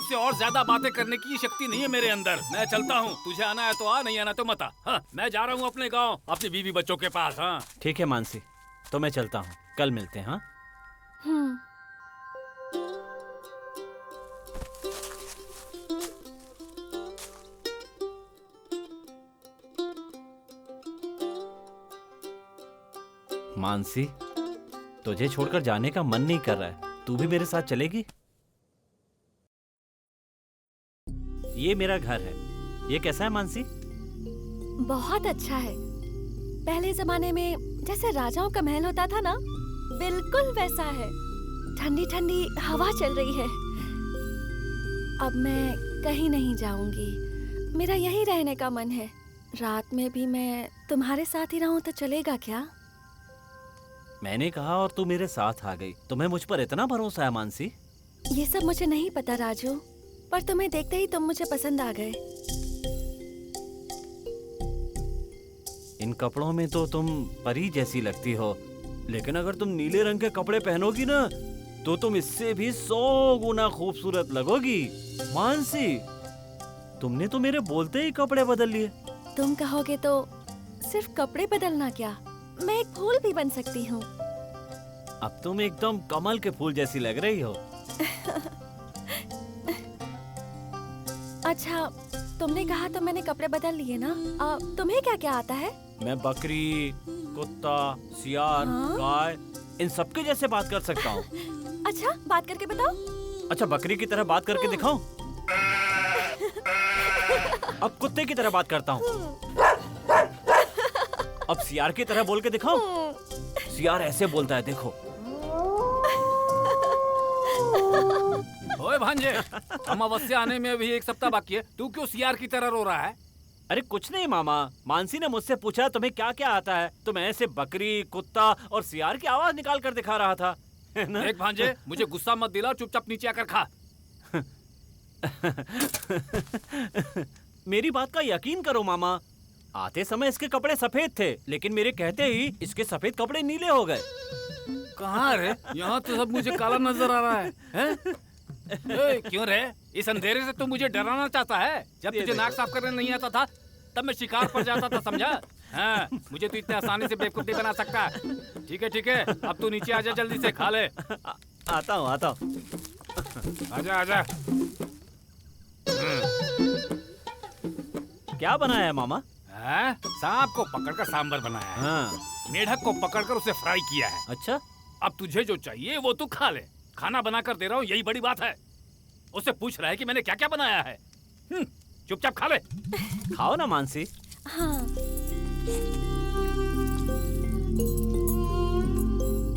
तुझसे और ज्यादा बातें करने की शक्ति नहीं है मेरे अंदर। मैं चलता हूँ, तुझे आना है तो आ, नहीं आना तो मत आ। हाँ, मैं जा रहा हूँ अपने गाँव, अपनी बीवी बच्चों के पास। हाँ ठीक है मानसी, तो मैं चलता हूँ, कल मिलते हैं। हाँ मानसी, तुझे छोड़कर जाने का मन नहीं कर रहा है, तू भी मेरे साथ चलेगी? ये मेरा घर है। ये कैसा है मानसी? बहुत अच्छा है। पहले जमाने में जैसे राजाओं का महल होता था ना, बिल्कुल वैसा है। ठंडी ठंडी हवा चल रही है। अब मैं कहीं नहीं जाऊंगी, मेरा यहीं रहने का मन है। रात में भी मैं तुम्हारे साथ ही रहूं तो चलेगा क्या? मैंने कहा और तू मेरे साथ आ गई। तुम्हें मुझ पर इतना भरोसा है मानसी? ये सब मुझे नहीं पता राजू, पर तुम्हें देखते ही तुम मुझे पसंद आ गए। इन कपड़ों में तो तुम परी जैसी लगती हो, लेकिन अगर तुम नीले रंग के कपड़े पहनोगी ना तो तुम इससे भी 100 गुना खूबसूरत लगोगी। मानसी, तुमने तो मेरे बोलते ही कपड़े बदल लिए। तुम कहोगे तो सिर्फ कपड़े बदलना क्या, मैं एक फूल भी बन सकती हूँ। अब तुम एकदम कमल के फूल जैसी लग रही हो। अच्छा, तुमने कहा तो मैंने कपड़े बदल लिए ना। तुम्हें क्या क्या आता है? मैं बकरी, कुत्ता, सियार, गाय, इन सबके जैसे बात कर सकता हूँ। अच्छा, बात करके बताओ। अच्छा, बकरी की तरह बात करके दिखाऊं? अब कुत्ते की तरह बात करता हूँ। अब सियार की तरह बोल के दिखाऊं? सियार ऐसे बोलता है, देखो। ओए भांजे, अमावस्या आने में भी 1 सप्ताह बाकी है, तू क्यों सियार की तरह रो रहा है? अरे कुछ नहीं मामा, मानसी ने मुझसे पूछा तुम्हें क्या क्या आता है, तो मैं ऐसे बकरी, कुत्ता और सियार की आवाज निकाल कर दिखा रहा था, है ना? देख भांजे, मुझे गुस्सा मत दिला, चुपचाप नीचे आकर खा। मेरी बात का यकीन करो मामा, आते समय इसके कपड़े सफेद थे, लेकिन मेरे कहते ही इसके सफेद कपड़े नीले हो गए। कहाँ रे? यहाँ तो सब मुझे काला नजर आ रहा है, हैं? क्यों रे? इस अंधेरे से तू मुझे डराना चाहता है? जब तुझे नाक साफ करने नहीं आता था तब मैं शिकार पर जाता था, समझा? हाँ, मुझे तो इतने आसानी से बेवकूफ नहीं बना सकता। ठीक है, अब तू नीचे आजा, जल्दी से खा ले। आता हूँ। आजा आजा। क्या बनाया है मामा? सांप को पकड़कर सांबर बनाया है। हाँ। मेढक को पकड़कर उसे फ्राई किया है। अच्छा, अब तुझे जो चाहिए वो तू खा ले। खाना बनाकर दे रहा हूँ, यही बड़ी बात है। उससे पूछ रहा है कि मैंने क्या क्या बनाया है। चुपचाप खा ले। खाओ ना मानसी। हाँ।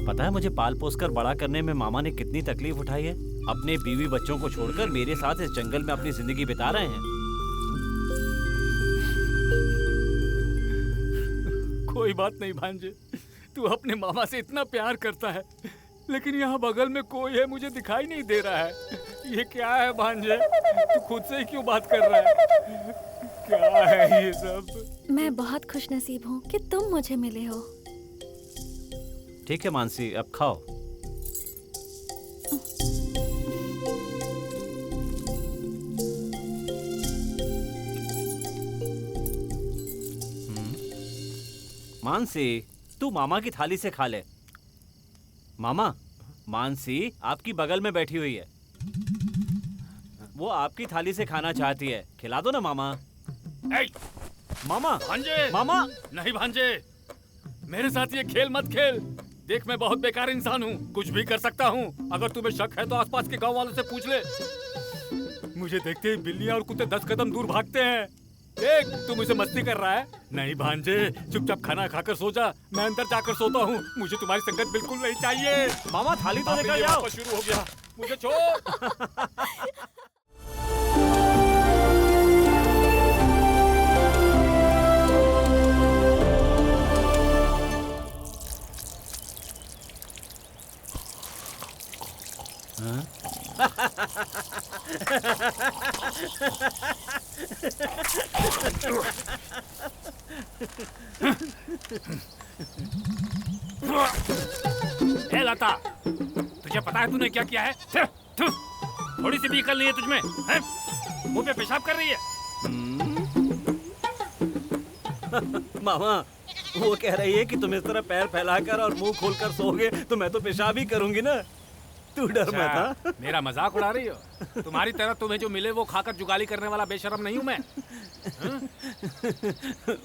पता है मुझे पाल पोस कर बड़ा करने में मामा ने कितनी तकलीफ उठाई है। अपने बीवी बच्चों को छोड़कर मेरे साथ इस जंगल में अपनी जिंदगी बिता रहे हैं। कोई बात नहीं भांजे, तू अपने मामा से इतना प्यार करता है, लेकिन यहाँ बगल में कोई है मुझे दिखाई नहीं दे रहा है। ये क्या है भांजे? तू खुद से ही क्यों बात कर रहा है? क्या है ये सब? मैं बहुत खुशनसीब हूँ कि तुम मुझे मिले हो। ठीक है मानसी, अब खाओ। मानसी, तू मामा की थाली से खा ले। मामा, मानसी आपकी बगल में बैठी हुई है, वो आपकी थाली से खाना चाहती है, खिला दो ना मामा। मामा, भांजे, मामा। नहीं भांजे, मेरे साथ ये खेल मत खेल। देख, मैं बहुत बेकार इंसान हूँ, कुछ भी कर सकता हूँ। अगर तुम्हें शक है तो आसपास के गांव वालों से पूछ ले। मुझे देखते ही बिल्लियाँ और कुत्ते 10 कदम दूर भागते हैं। देख, तू मुझसे मस्ती कर रहा है। नहीं भांजे, चुपचाप खाना खाकर सो जा, मैं अंदर जाकर सोता हूँ। मुझे तुम्हारी संगत बिल्कुल नहीं चाहिए। मामा थाली तो लेकर जाओ। शुरू हो गया, मुझे छोड़। ए लता, तुझे पता है तूने क्या किया है? थोड़ी सी भी अकल नहीं है तुझमें, हैं? मुंह पे पेशाब कर रही है। मामा वो कह रही है कि तुम इस तरह पैर फैलाकर और मुंह खोलकर सोओगे तो मैं तो पेशाब ही करूंगी ना। तू डर मत। अच्छा, मेरा मजाक उड़ा रही हो? तुम्हारी तरह तुम्हें जो मिले वो खाकर जुगाली करने वाला बेशरम नहीं हूं मैं।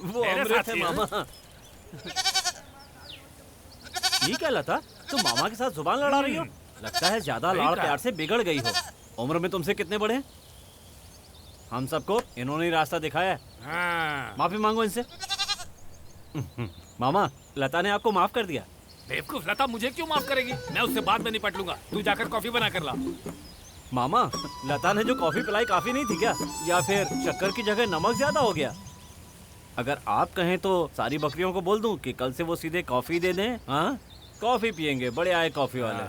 वो मेरे अमृत साथ है ही, मामा। ये क्या लता, तुम मामा के साथ जुबान लड़ा रही हो? लगता है ज्यादा नहीं लाड़ कहा। प्यार से बिगड़ गई हो। उम्र में तुमसे कितने बड़े हैं? हम सबको इन्होंने ही रास्ता दिखाया है। हाँ। माफी मांगो इनसे। मामा लता ने आपको माफ कर दिया। बेवकूफ, लता मुझे क्यों माफ करेगी? मैं उससे बाद में निपट लूंगा। तू जाकर कॉफी बना कर ला। मामा लता ने जो कॉफी पिलाई काफी नहीं थी क्या, या फिर शक्कर की जगह नमक ज्यादा हो गया? अगर आप कहें तो सारी बकरियों को बोल दूं कि कल से वो सीधे कॉफी दे दें। हाँ, कॉफी पियेंगे, बड़े आए कॉफी वाले।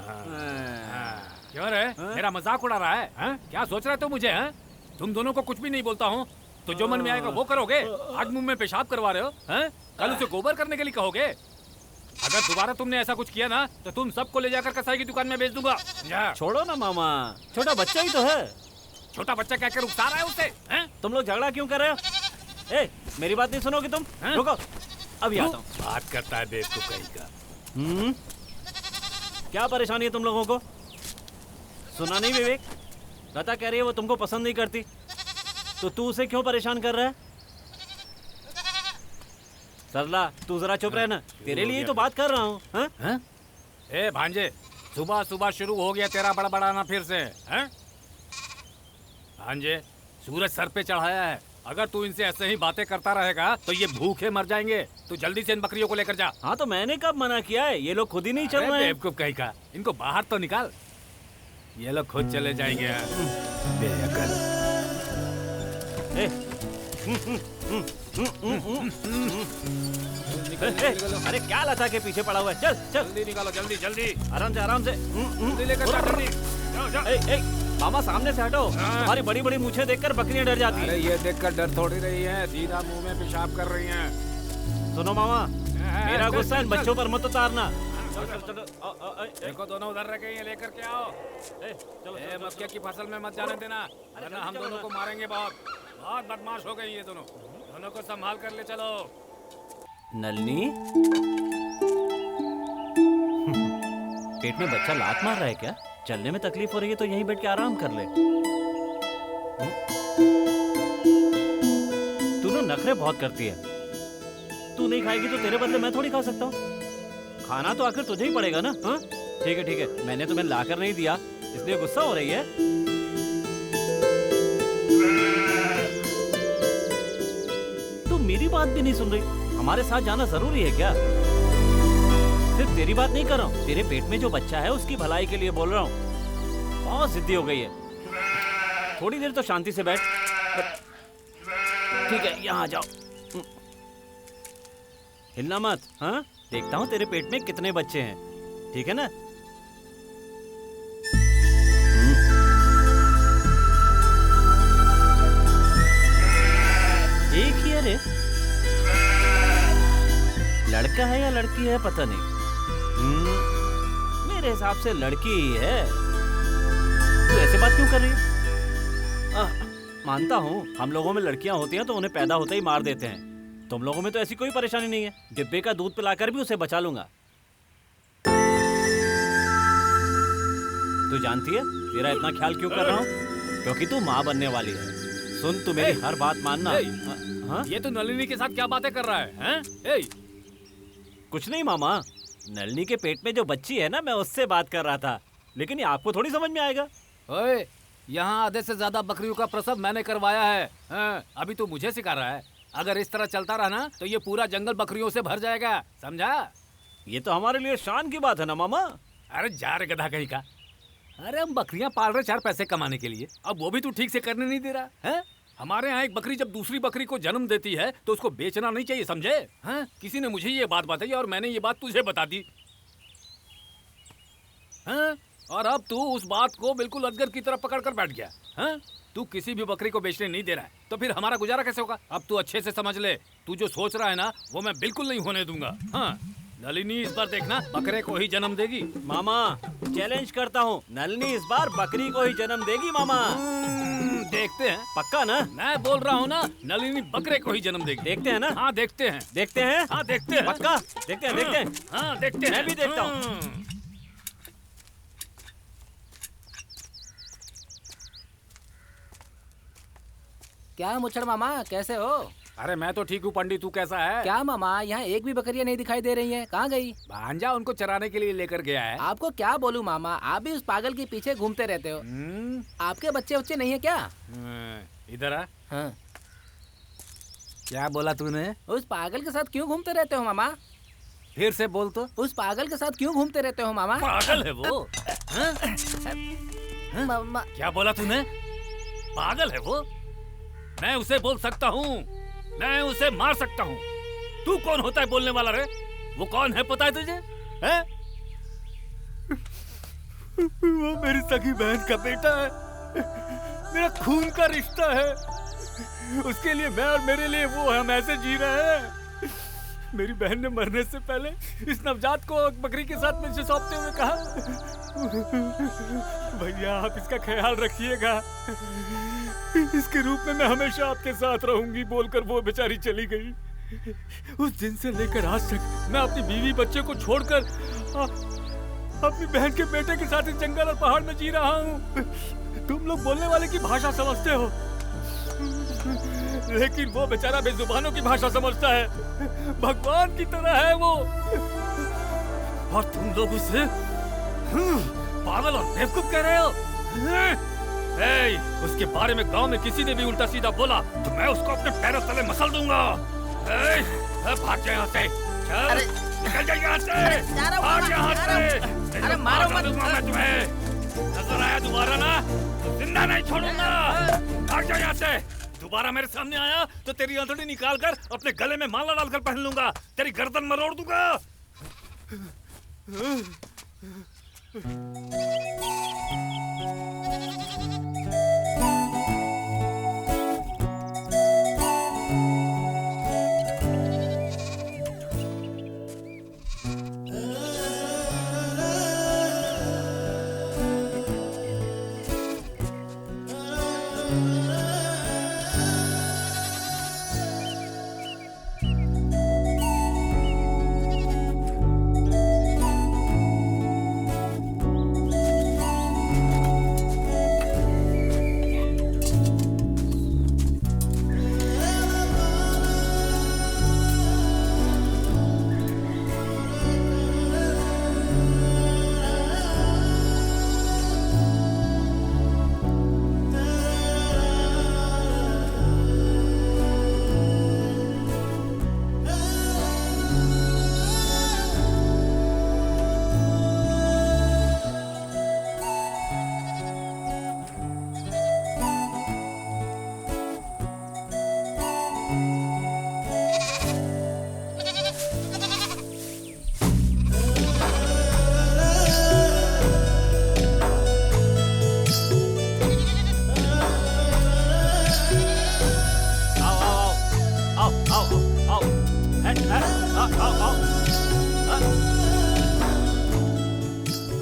क्यों रे? मेरा मजाक उड़ा रहा है? हाँ? क्या सोच रहे हो मुझे? हैं? तुम दोनों को कुछ भी नहीं बोलता हूँ तो जो मन में आएगा वो करोगे। आज मुंह में पेशाब करवा रहे हो, हैं? कल उसे गोबर करने के लिए कहोगे। अगर दोबारा तुमने ऐसा कुछ किया ना तो तुम सबको ले जाकर कसाई की दुकान में बेच दूंगा। जा। छोड़ो ना मामा, छोटा बच्चा ही तो है। छोटा बच्चा क्या कर उकसा रहा है उसे? हैं? तुम लोग झगड़ा क्यों कर रहे हो? ए, मेरी बात नहीं सुनोगे तुम? हैं? रुको, अभी आता हूँ। बात करता है बेवकूफ कहीं का। क्या परेशानी है तुम लोगों को? सुना नहीं विवेक? लता कह रही है वो तुमको पसंद नहीं करती, तो तू उसे क्यों परेशान कर रहा है? सरला तू जरा चुप रहना, तेरे लिए ही तो बात कर रहा हूँ। हाँ? ए भांजे, सुबह सुबह शुरू हो गया तेरा बड़बड़ाना फिर से, हैं? भांजे, सूरज सर पे चढ़ाया है। अगर तू इनसे ऐसे ही बातें करता रहेगा तो ये भूखे मर जाएंगे। तू जल्दी से इन बकरियों को लेकर जा। हाँ तो मैंने कब मना किया है? ये लोग खुद ही नहीं चल अरे रहे हैं। बेवकूफ कहीं का, इनको बाहर तो निकाल। ये लोग खुद चले जाएंगे। बेअकल। ए, अरे क्या लता के पीछे पड़ा हुआ है? चल चल जल्दी निकालो, जल्दी जल्दी आराम से आराम से। जल्दी लेकर जा, जल्दी। जाओ, जाओ। ए, ए, मामा सामने से हटो। हाँ। तुम्हारी बड़ी बड़ी मूछें देखकर बकरियां डर जाती अरे हैं। ये देखकर डर थोड़ी रही है, सीधा मुंह में पेशाब कर रही हैं। सुनो मामा, मेरा चल, गुस्सा इन चल, बच्चों पर मत उतारना। देखो दोनों उधर रह गए हैं, लेकर के आओ। ए, मक्के की फसल में मत जाने देना, वरना हम दोनों को मारेंगे। बहुत बहुत बदमाश हो गई ये दोनों। दोनों को संभाल कर ले चलो। नलनी, पेट में बच्चा लात मार रहा है क्या? चलने में तकलीफ हो रही है तो यहीं बैठ के आराम कर ले। तू ना नखरे बहुत करती है। तू नहीं खाएगी तो तेरे बदले मैं थोड़ी खा सकता हूँ। खाना तो आखिर तुझे ही पड़ेगा ना। हाँ ठीक है, मैंने तुम्हें लाकर नहीं दिया इसलिए गुस्सा हो रही है। तू मेरी बात भी नहीं सुन रही। हमारे साथ जाना जरूरी है क्या? सिर्फ तेरी बात नहीं कर रहा हूँ, तेरे पेट में जो बच्चा है उसकी भलाई के लिए बोल रहा हूँ। बहुत जिद्दी हो गई है। थोड़ी देर तो शांति से बैठ। ठीक है, यहाँ आ जाओ। हिलना मत। हाँ, देखता हूँ तेरे पेट में कितने बच्चे हैं। ठीक है ना? एक ही है रे। लड़का है या लड़की है पता नहीं। मेरे हिसाब से लड़की ही है। तू ऐसे बात क्यों कर रही है? मानता हूँ हम लोगों में लड़कियां होती हैं तो उन्हें पैदा होते ही मार देते हैं। तुम लोगों में तो ऐसी कोई परेशानी नहीं है। डिब्बे का दूध पिलाकर भी उसे बचा लूंगा। तू जानती है तेरा इतना ख्याल क्यों कर रहा हूँ? क्योंकि तू माँ बनने वाली है। सुन, तू मेरी हर बात मानना। हाँ? ये तो नलिनी के साथ क्या बातें कर रहा है, हैं? कुछ नहीं मामा, नलिनी के पेट में जो बच्ची है ना, मैं उससे बात कर रहा था। लेकिन ये आपको थोड़ी समझ में आएगा। ओए, यहाँ आधे से ज्यादा बकरियों का प्रसव मैंने करवाया है। हैं? अभी तो मुझे सिखा रहा है। अगर इस तरह चलता रहा ना तो ये पूरा जंगल बकरियों से भर जाएगा, समझा? ये तो हमारे लिए शान की बात है ना मामा। अरे जा रे गधा कहीं का। अरे हम बकरियां पाल रहे 4 पैसे कमाने के लिए, अब वो भी तू ठीक से करने नहीं दे रहा है। हमारे यहाँ एक बकरी जब दूसरी बकरी को जन्म देती है तो उसको बेचना नहीं चाहिए, समझे? हैं? किसी ने मुझे ये बात बताई और मैंने ये बात तुझे बता दी। हैं? और अब तू उस बात को बिल्कुल अजगर की तरह पकड़ कर बैठ गया। हैं? तू किसी भी बकरी को बेचने नहीं दे रहा है तो फिर हमारा गुजारा कैसे होगा? अब तू अच्छे से समझ ले, तू जो सोच रहा है ना वो मैं बिल्कुल नहीं होने दूंगा। हाँ, नलिनी इस बार देखना बकरे को ही जन्म देगी। मामा चैलेंज करता हूँ, नलिनी इस बार बकरी को ही जन्म देगी मामा। देखते हैं। पक्का ना? मैं बोल रहा हूँ ना, नलिनी बकरे को ही जन्म देगी। देखते हैं ना? हाँ देखते हैं। देखते हैं? हाँ देखते हैं। पक्का? देखते हैं, देखते हैं। हाँ देखते हैं। मैं भी देखता हूँ। क्या मुच्छड़ मामा, कैसे हो? अरे मैं तो ठीक हूँ पंडित, तू कैसा है? क्या मामा, यहाँ एक भी बकरियां नहीं दिखाई दे रही हैं, कहाँ गई? भांजा उनको चराने के लिए लेकर गया है। आपको क्या बोलूं मामा, आप भी उस पागल के पीछे घूमते रहते हो। आपके बच्चे नहीं है क्या? इधर आ। हाँ। क्या बोला तूने? उस पागल के साथ क्यों घूमते रहते हो मामा? फिर से बोल तो। उस पागल के साथ क्यों घूमते रहते हो मामा? पागल है वो। मामा क्या बोला तूने? पागल है वो? मैं उसे बोल सकता हूँ, मैं उसे मार सकता हूँ। तू कौन होता है बोलने वाला रे? वो कौन है पता है तुझे? है? वो मेरी सगी बहन का बेटा है, मेरा खून का रिश्ता है। उसके लिए मैं और मेरे लिए वो, हम ऐसे जी रहे हैं। मेरी बहन ने मरने से पहले इस नवजात को बकरी के साथ मुझे सौंपते हुए कहा, भैया आप इसका ख्याल रखिएगा, इसके रूप में मैं हमेशा आपके साथ रहूंगी, बोलकर वो बेचारी चली गई। उस दिन से लेकर आज तक मैं अपनी बीवी बच्चे को छोड़कर अपनी बहन के बेटे के साथ इस जंगल और पहाड़ में जी रहा हूँ। तुम लोग बोलने वाले की भाषा समझते हो, लेकिन वो बेचारा बेजुबानों की भाषा समझता है, भगवान की तरह है वो। और तुम लोग उसे पागल और बेवकूफ कह रहे हो। उसके बारे में गांव में किसी ने भी उल्टा सीधा बोला तो मैं उसको अपने पैरों तले मसल दूंगा। भाग जा यहाँ से, चल निकल जा यहाँ से, भाग यहाँ से। अरे मारो मत। मैं तुम्हें नजर आया दोबारा ना तो जिंदा नहीं छोड़ूंगा। भाग जा यहाँ से। दोबारा मेरे सामने आया तो तेरी अंतड़ी निकाल कर अपने गले में माला डालकर पहन लूंगा, तेरी गर्दन मरोड़ दूंगा।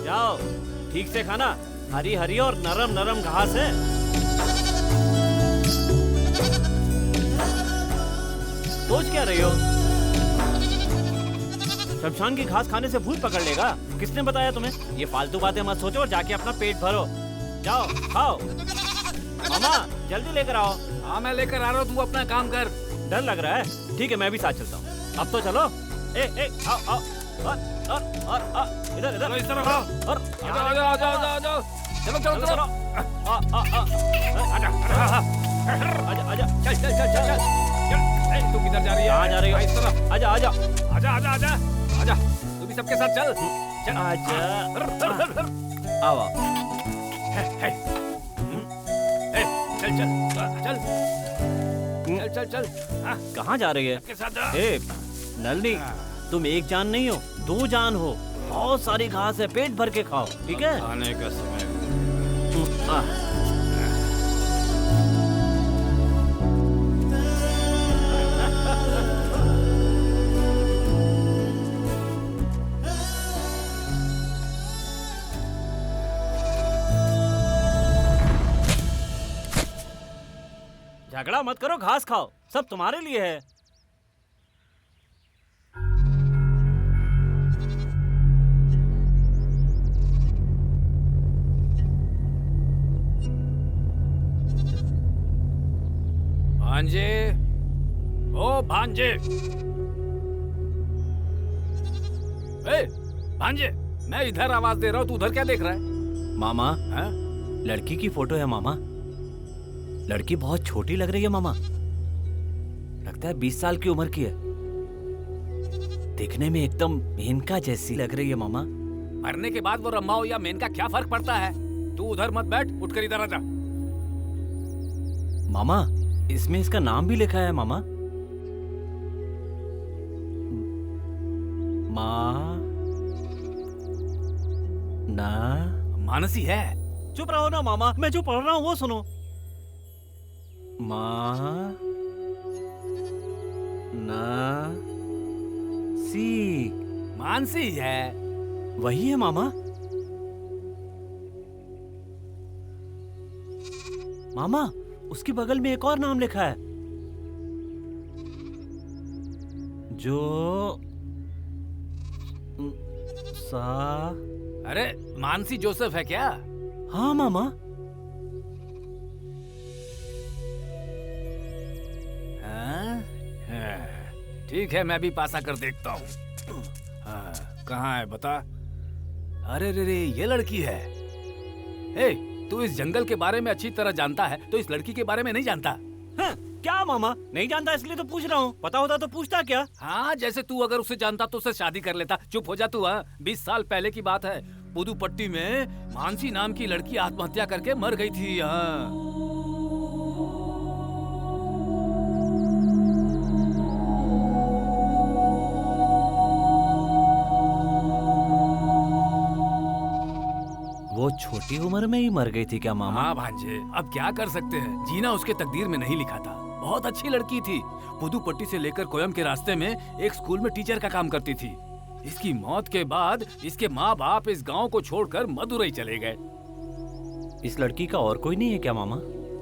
जाओ, ठीक से खाना, हरी हरी और नरम नरम घास है। सोच क्या रही हो? शमशान की घास खाने से भूत पकड़ लेगा? किसने बताया तुम्हें? ये फालतू बातें मत सोचो और जाके अपना पेट भरो। जाओ खाओ। मामा जल्दी लेकर आओ। हाँ मैं लेकर आ रहा हूँ, तू अपना काम कर। डर लग रहा है? ठीक है मैं भी साथ चलता हूँ। अब तो चलो। ए आओ आओ। इधर इधर इस तरफ आओ। और आ जाओ। चलो चलो। आजा चल। तू किधर जा रही है? कहाँ जा रही हो? इस तरफ। आजा। आजा। तू भी सबके साथ चल। आजा। आओ। चल। कहाँ जा रही है? सबके साथ जा। ए नलनी, तुम एक जान नहीं हो, दो जान हो। बहुत सारी घास है, पेट भर के खाओ, ठीक है? खाने का समय। झगड़ा मत करो, घास खाओ, सब तुम्हारे लिए है। भांजे, ओ भांजे, भांजे, मैं इधर आवाज दे रहा हूँ, तू उधर क्या देख रहा है? मामा, हाँ? लड़की की फोटो है मामा। लड़की बहुत छोटी लग रही है मामा, लगता है 20 साल की उम्र की है। दिखने में एकदम मेनका जैसी लग रही है मामा। मरने के बाद वो रम्मा हो या मेनका क्या फर्क पड़ता है? तू उधर मत बैठ, उठकर इधर आ जा। मामा, इसमें इसका नाम भी लिखा है मामा। ना मानसी है। चुप रहो ना मामा, मैं जो पढ़ रहा हूँ वो सुनो। ना सी, मानसी है। वही है मामा। मामा, उसके बगल में एक और नाम लिखा है, जो सा। अरे मानसी जोसेफ है क्या? हाँ मामा। हाँ? ठीक है, मैं भी पास आकर देखता हूँ। हाँ, कहाँ है बता। अरे रे रे, ये लड़की है। ए, तू इस जंगल के बारे में अच्छी तरह जानता है, तो इस लड़की के बारे में नहीं जानता? हाँ, क्या मामा, नहीं जानता इसलिए तो पूछ रहा हूँ। पता होता तो पूछता क्या? हाँ, जैसे तू अगर उसे जानता तो उससे शादी कर लेता। चुप हो जा तू। हाँ, 20 साल पहले की बात है। पुदुपट्टी में मानसी नाम की लड़की आत्महत्या करके मर गई थी। हाँ। वो छोटी उम्र में ही मर गई थी क्या मामा? हाँ भांजे, अब क्या कर सकते हैं, जीना उसके तकदीर में नहीं लिखा था। बहुत अच्छी लड़की थी। पुदुपट्टी से लेकर कोयम के रास्ते में एक स्कूल में टीचर का काम करती थी। इसकी मौत के बाद इसके माँ बाप इस गांव को छोड़कर मदुरई चले गए। इस लड़की का और कोई नहीं है क्या मामा?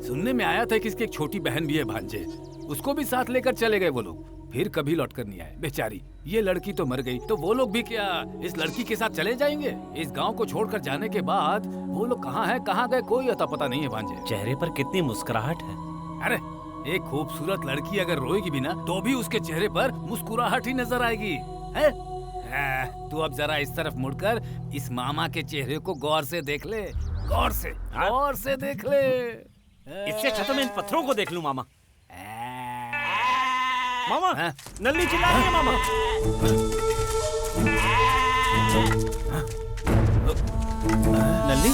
सुनने में आया था कि इसकी एक छोटी बहन भी है भांजे, उसको भी साथ लेकर चले गए वो लोग, फिर कभी लौट कर नहीं आए। बेचारी, ये लड़की तो मर गई, तो वो लोग भी क्या इस लड़की के साथ चले जाएंगे? इस गांव को छोड़कर जाने के बाद वो लोग कहाँ हैं, कहाँ गए, कोई अता पता नहीं है भांजे। चेहरे पर कितनी मुस्कुराहट है। अरे, एक खूबसूरत लड़की अगर रोएगी भी ना, तो भी उसके चेहरे पर मुस्कुराहट ही नजर आएगी है? तू अब जरा इस तरफ मुड़कर इस मामा के चेहरे को गौर से देख ले, गौर से, गौर से देख ले। इससे अच्छा तो मैं इन पत्थरों को देख लूं मामा। मामा, हाँ? नल्ली चिल्ला रही है मामा। नल्ली,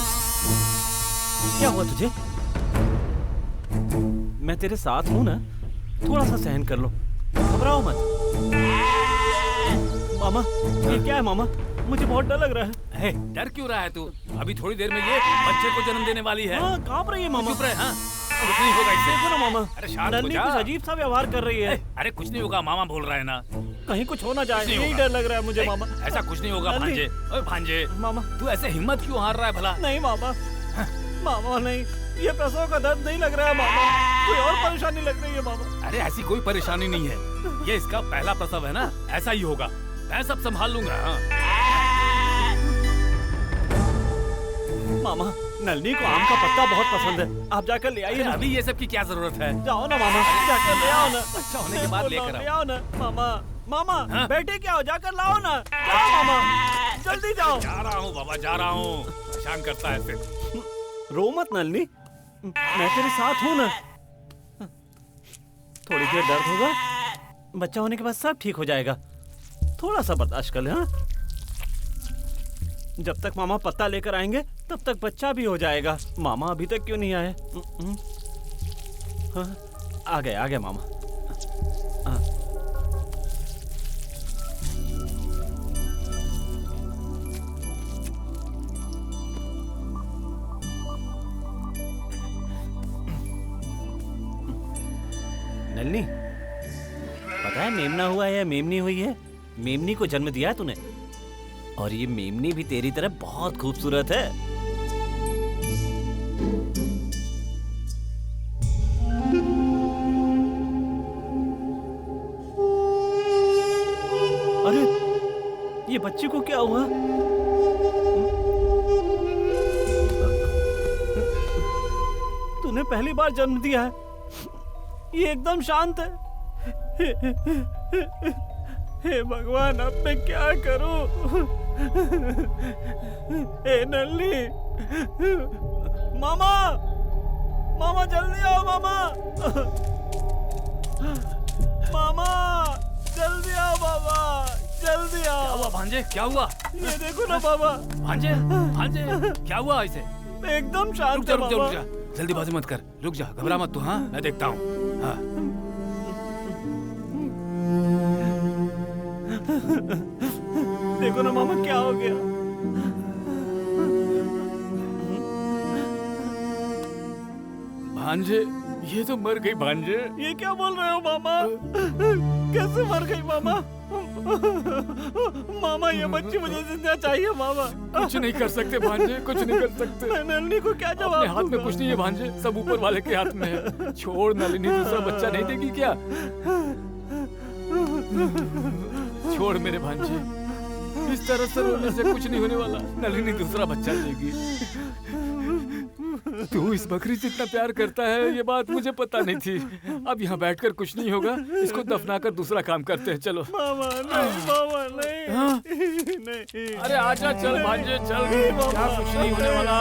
क्या हुआ तुझे? मैं तेरे साथ हूं ना, थोड़ा सा सहन कर लो, घबराओ मत। मामा, ये क्या है मामा? मुझे बहुत डर लग रहा है। डर क्यों रहा है तू? अभी थोड़ी देर में ये बच्चे को जन्म देने वाली है। हाँ, कांप रही है मामा। चुप रहे। हाँ, कुछ नहीं होगा इससे। देखो ना मामा, अरे शांत हो नल्ली जा। कुछ अजीब सा व्यवहार कर रही है। अरे कुछ नहीं होगा, मामा बोल रहा है ना। कहीं कुछ हो ना जाए, नहीं यही होगा। डर लग रहा है मुझे मामा। ऐसा कुछ नहीं होगा नल्ली। भांजे। ओए भांजे, मामा, तू ऐसे हिम्मत क्यों हार रहा है भला? नहीं मामा, मामा नहीं, ये प्रसव का दर्द नहीं लग रहा है मामा, कोई और परेशानी लग रही है मामा। अरे ऐसी कोई परेशानी नहीं है, ये इसका पहला प्रसव है ना, ऐसा ही होगा। मैं सब संभाल लूंगा। हाँ। मामा, नलनी को आम का पत्ता बहुत पसंद है, आप जाकर ले आइए ना। अभी ये सब की क्या जरूरत है? जाओ ना मामा, जाकर ले आओ ना। अच्छा होने के बाद लेकर ले आओ ना मामा। मामा, हाँ? बैठे क्या हो, जाकर लाओ ना। जाओ मामा, जल्दी जाओ। जा रहा हूँ बाबा, जा रहा हूँ। परेशान करता है फिर। रो मत नलनी, मैं तेरे साथ हूँ ना। थोड़ी देर दर्द होगा, बच्चा होने के बाद सब ठीक हो जाएगा। थोड़ा सा बर्दाश्त कर ले। हाँ, जब तक मामा पत्ता लेकर आएंगे तब तक बच्चा भी हो जाएगा। मामा अभी तक क्यों नहीं आए? हाँ, आ गए मामा। हाँ। नलनी, पता है मेमना हुआ है या मेमनी हुई है? मेमनी को जन्म दिया है तूने, और ये मेमनी भी तेरी तरह बहुत खूबसूरत है। बच्ची को क्या हुआ? तूने पहली बार जन्म दिया है, ये एकदम शांत है। हे भगवान, अब मैं क्या करूं? हे नल्ली, मामा, मामा जल्दी आओ मामा, मामा जल्दी आओ मामा, जल्दी क्या आओ। हुआ भांजे, क्या हुआ? ये देखो ना मामा, भांजे, भांजे, क्या हुआ इसे? एकदम रुक शांत जा, है रुक जा, मामा। रुक जा, जल्दीबाजी मत कर, रुक जा, घबरा मत तू। हाँ, मैं देखता हूँ। हाँ, देखो ना मामा क्या हो गया। भांजे, ये तो मर गई भांजे। ये क्या बोल रहे हो मामा? कैसे मर गई मामा? मामा ये बच्ची मुझे जिंदा चाहिए मामा। कुछ नहीं कर सकते भांजे, कुछ नहीं कर सकते। मैं नलिनी को क्या अपने जवाब हाथ में दूंगा? कुछ नहीं है भांजे, सब ऊपर वाले के हाथ में है। छोड़, नलिनी दूसरा बच्चा नहीं देगी क्या? छोड़ मेरे भांजे, इस तरह से रोने से कुछ नहीं होने वाला। नलिनी दूसरा बच्चा देगी। तू इस बकरी से इतना प्यार करता है, ये बात मुझे पता नहीं थी। अब यहाँ बैठकर कुछ नहीं होगा, इसको दफनाकर दूसरा काम करते हैं। चलो। मामा नहीं, मामा नहीं। हाँ? नहीं। अरे आजा, चल भांजे, चल। यहाँ कुछ नहीं होने वाला।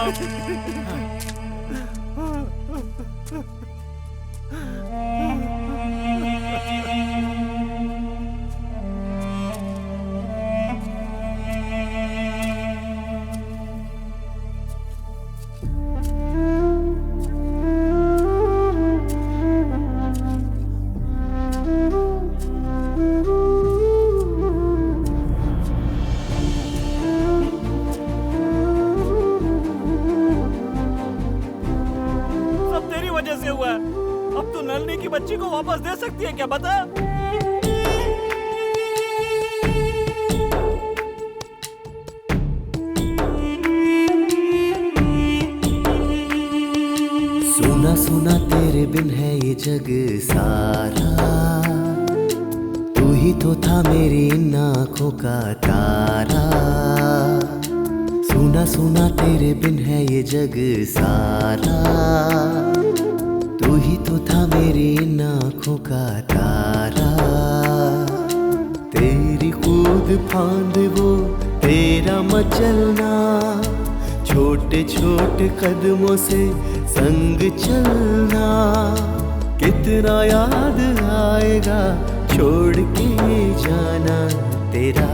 सब तेरी वजह से हुआ है। अब तू नलिनी की बच्ची को वापस दे सकती है क्या, बता? सुना सुना तेरे बिन है ये जग सारा, तू ही तो था मेरी इन आँखों का तारा। सुना सुना तेरे बिन है ये जग सारा, तू ही तो था मेरी इन आँखों का तारा। तेरी कूद फांद वो तेरा मचलना, छोटे छोटे कदमों से संग चलना, कितना याद आएगा छोड़ के जाना तेरा।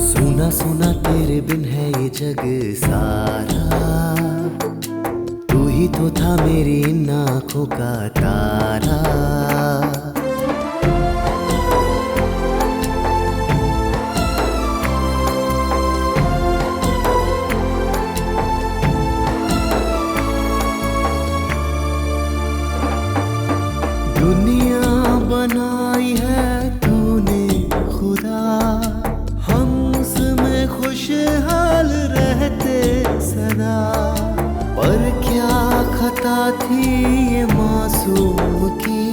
सुना सुना तेरे बिन है ये जग सारा, तू ही तो था मेरी इन आँखों का तारा। दुनिया बनाई है तूने खुदा, हम उसमें खुशहाल रहते सदा। पर क्या खता थी ये मासूम की,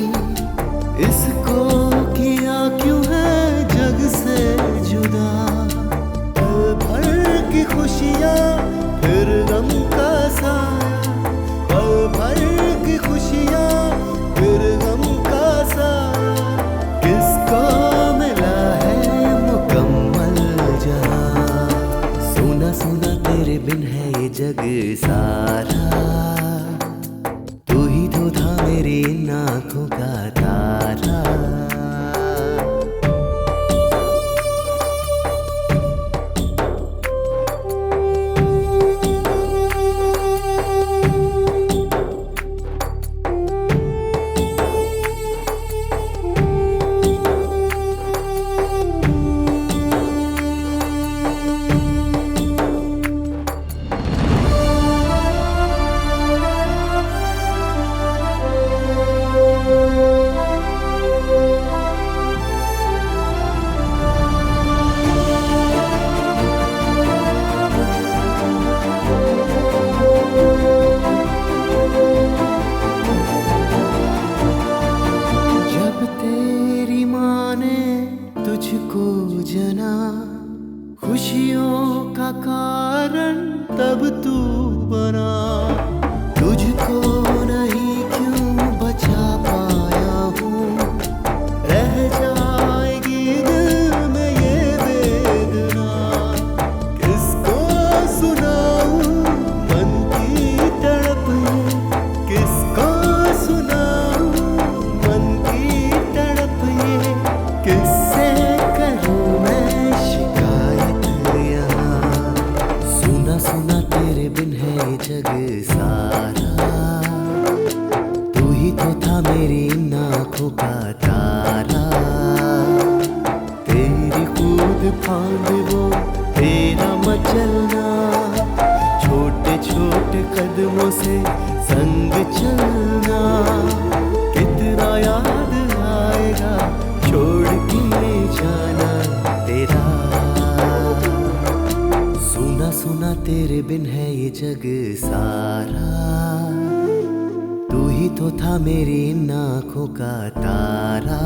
सजना, खुशियों का कारण तब तू बना। तुझको नहीं क्यों बचा पाया हूँ, रह जाएगी दिल में ये वेदना। किसको सुनाऊं मन की तड़प ये, किसको सुनाऊं मन की तड़प ये। किससे करूं मैं शिकायत यहाँ, सुना सुना तेरे बिन है ये जग सारा। तू ही तो था मेरी इन आँखों का तारा। तेरी कूद फांद वो तेरा मचलना, छोटे छोटे कदमों से संग चलना। कितना याद आएगा छोड़ के जाना तेरा। सुना सुना तेरे बिन है ये जग सारा। तू ही तो था मेरी इन आँखों का तारा।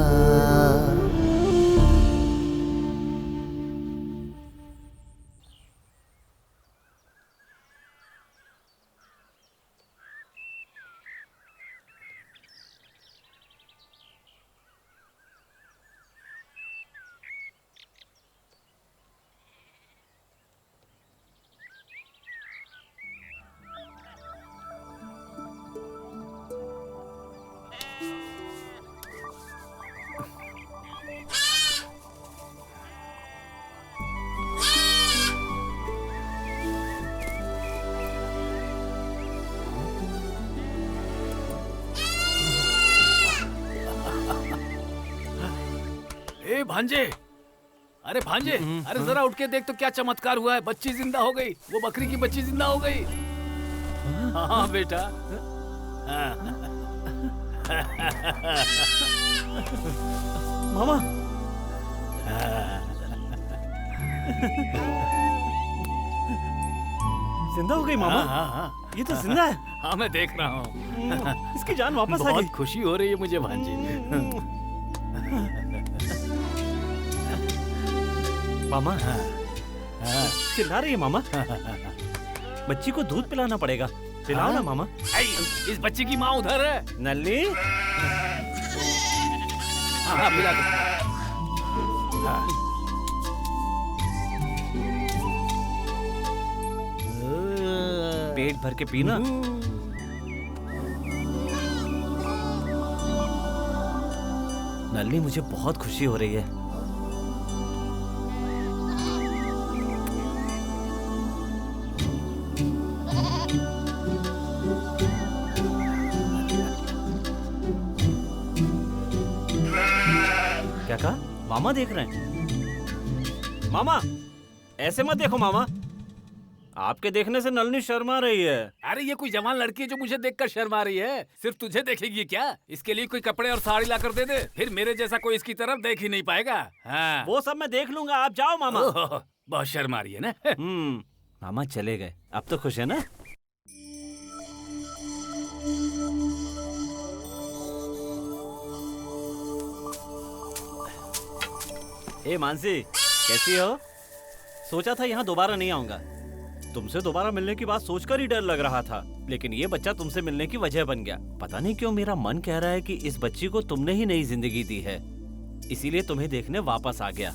ए भांजे, अरे भांजे, अरे जरा उठ के देख तो क्या चमत्कार हुआ है। बच्ची जिंदा हो गई, वो बकरी की बच्ची जिंदा हो गई। हाँ बेटा। मामा जिंदा हो गई मामा। हाँ, हाँ, ये तो जिंदा है। हाँ मैं देख रहा हूँ। इसकी जान वापस आ बहुत गई। खुशी हो रही है मुझे भांजे। मामा चिल्ला रही है मामा। बच्ची को दूध पिलाना पड़ेगा। पिलाओ ना मामा। इस बच्ची की माँ उधर है। नल्ली हाँ हाँ पिला दो। हाँ। पेट भर के पीना। नल्ली मुझे बहुत खुशी हो रही है। क्या कहा? मामा देख रहे हैं। मामा ऐसे मत देखो मामा, आपके देखने से नलनी शर्मा रही है। अरे ये कोई जवान लड़की है जो मुझे देखकर शर्मा रही है। सिर्फ तुझे देखेगी क्या? इसके लिए कोई कपड़े और साड़ी ला कर दे दे, फिर मेरे जैसा कोई इसकी तरफ देख ही नहीं पाएगा। हाँ। वो सब मैं देख लूंगा, आप जाओ मामा। बहुत शर्मा रही है ना। मामा चले गए, अब तो खुश है ना? ए मानसी, कैसी हो? सोचा था यहाँ दोबारा नहीं आऊंगा। तुमसे दोबारा मिलने की बात सोचकर ही डर लग रहा था, लेकिन ये बच्चा तुमसे मिलने की वजह बन गया। पता नहीं क्यों मेरा मन कह रहा है कि इस बच्ची को तुमने ही नई जिंदगी दी है, इसीलिए तुम्हें देखने वापस आ गया।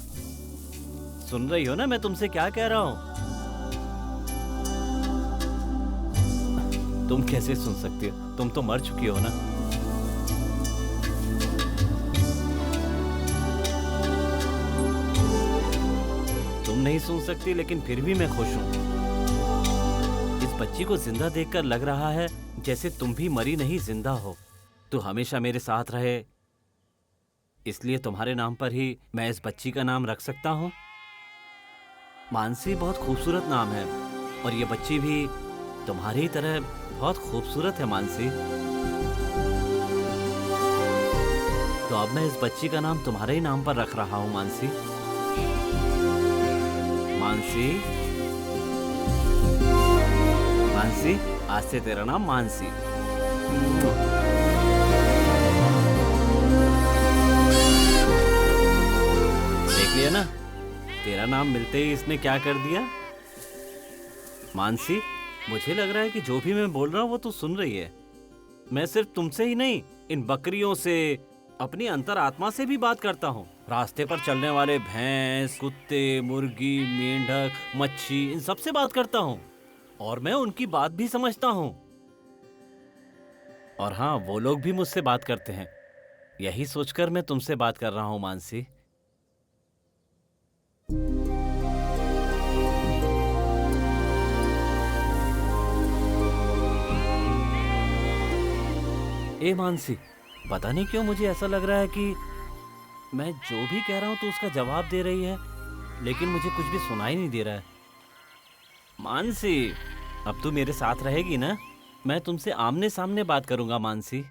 सुन रही हो ना मैं तुमसे क्या कह रहा हूँ? तुम कैसे सुन सकती हो? तुम तो मर चुकी हो ना। तुम नहीं सुन सकती, लेकिन फिर भी मैं खुश हूँ। इस बच्ची को जिंदा देखकर लग रहा है जैसे तुम भी मरी नहीं जिंदा हो। तू हमेशा मेरे साथ रहे, इसलिए तुम्हारे नाम पर ही मैं इस बच्ची का नाम रख सकता हूँ। मानसी बहुत खूबसूरत नाम है, और ये बच्ची भी तुम्हारी तरह बहुत खूबसूरत है मानसी। तो अब मैं इस बच्ची का नाम तुम्हारे ही नाम पर रख रहा हूँ मानसी। मानसी, मानसी, आज से तेरा नाम मानसी। देख लिया ना, तेरा नाम मिलते ही इसने क्या कर दिया? मानसी, मुझे लग रहा है कि जो भी मैं बोल रहा हूँ वो तू सुन रही है। मैं सिर्फ तुमसे ही नहीं, इन बकरियों से, अपनी अंतरात्मा से भी बात करता हूँ। रास्ते पर चलने वाले भैंस, कुत्ते, मुर्गी, मेंढक, मच्छी, इन सब से बात करता हूँ और मैं उनकी बात भी समझता हूँ। और हाँ, वो लोग भी मुझसे बात करते हैं। यही सोचकर मैं तुमसे बात कर रहा हूँ मानसी। ए मानसी, पता नहीं क्यों मुझे ऐसा लग रहा है कि मैं जो भी कह रहा हूं तो उसका जवाब दे रही है, लेकिन मुझे कुछ भी सुनाई नहीं दे रहा है। मानसी, अब तू मेरे साथ रहेगी ना? मैं तुमसे आमने सामने बात करूंगा मानसी।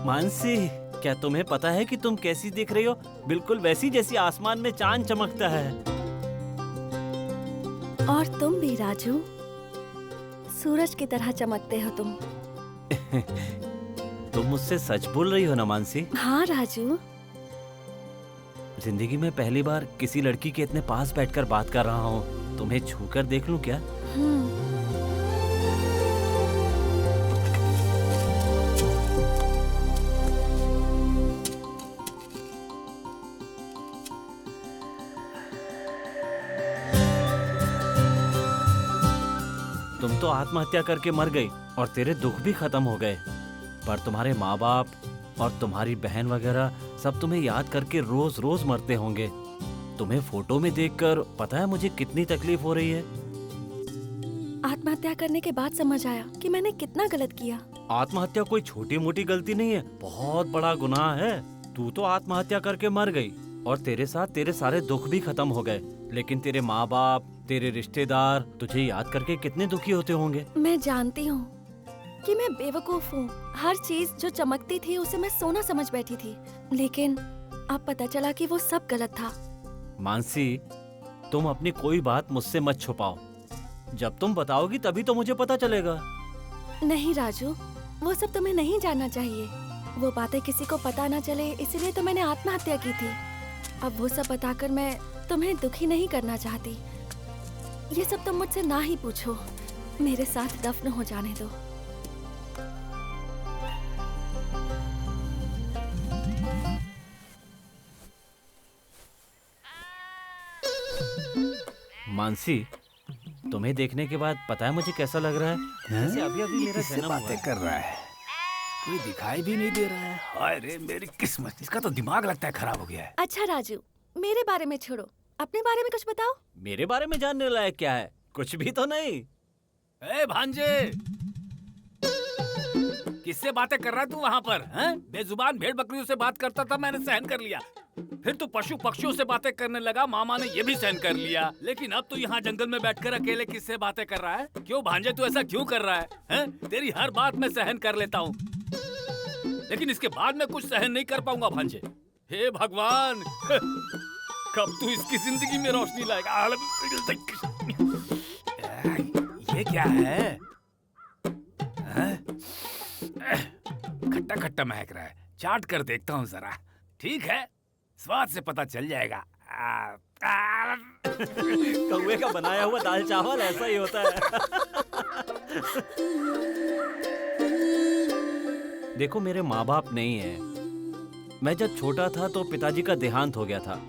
मानसी, क्या तुम्हें पता है कि तुम कैसी दिख रही हो? बिल्कुल वैसी जैसी आसमान में चांद चमकता है। और तुम भी राजू, सूरज की तरह चमकते हो तुम। तुम मुझसे सच बोल रही हो ना मानसी? हाँ राजू। जिंदगी में पहली बार किसी लड़की के इतने पास बैठकर बात कर रहा हूँ। तुम्हें छूकर देख लूं क्या? तुम तो आत्महत्या करके मर गई और तेरे दुख भी खत्म हो गए, पर तुम्हारे माँ बाप और तुम्हारी बहन वगैरह सब तुम्हें याद करके रोज रोज मरते होंगे। तुम्हें फोटो में देखकर पता है मुझे कितनी तकलीफ हो रही है। आत्महत्या करने के बाद समझ आया कि मैंने कितना गलत किया। आत्महत्या कोई छोटी मोटी गलती नहीं है, बहुत बड़ा गुनाह है। तू तो आत्महत्या करके मर गई और तेरे साथ तेरे सारे दुख भी खत्म हो गए, लेकिन तेरे माँ बाप, तेरे रिश्तेदार तुझे याद करके कितने दुखी होते होंगे। मैं जानती हूँ कि मैं बेवकूफ हूँ। हर चीज जो चमकती थी उसे मैं सोना समझ बैठी थी, लेकिन अब पता चला कि वो सब गलत था। मानसी, तुम अपनी कोई बात मुझसे मत छुपाओ। जब तुम बताओगी तभी तो मुझे पता चलेगा। नहीं राजू, वो सब तुम्हें नहीं जानना चाहिए। वो बातें किसी को पता ना चले, इसलिए तो मैंने आत्महत्या की थी। अब वो सब बताकर मैं तुम्हें दुखी नहीं करना चाहती। ये सब तुम मुझसे ना ही पूछो, मेरे साथ दफन हो जाने दो। मानसी, तुम्हें देखने के बाद पता है मुझे कैसा लग रहा है? जैसे अभी अभी मेरा जन्म हुआ है। कर रहा है, कोई दिखाई भी नहीं दे रहा है। हाय रे मेरी किस्मत, इसका तो दिमाग लगता है खराब हो गया है। अच्छा राजू, मेरे बारे में छोड़ो, अपने बारे में कुछ बताओ। मेरे बारे में जानने लायक क्या है? कुछ भी तो नहीं। ए भांजे, किससे बातें कर रहा है तू वहाँ पर? हैं? बेजुबान भेड़ बकरियों से बात करता था, मैंने सहन कर लिया। फिर तू पशु पक्षियों से बातें करने लगा, मामा ने ये भी सहन कर लिया। लेकिन अब तू यहाँ जंगल में बैठकर अकेले किससे बातें कर रहा है? क्यों भांजे, तू ऐसा क्यों कर रहा है? हैं? तेरी हर बात मैं सहन कर लेता हूँ, लेकिन इसके बाद मैं कुछ सहन नहीं कर पाऊंगा भांजे। हे भगवान, कब तू इसकी जिंदगी में रोशनी लाएगा? ये क्या है? खट्टा खट्टा महक रहा है, चाट कर देखता हूँ जरा। ठीक है, स्वाद से पता चल जाएगा। कौवे का बनाया हुआ दाल चावल ऐसा ही होता है। देखो, मेरे माँ बाप नहीं है। मैं जब छोटा था तो पिताजी का देहांत हो गया था।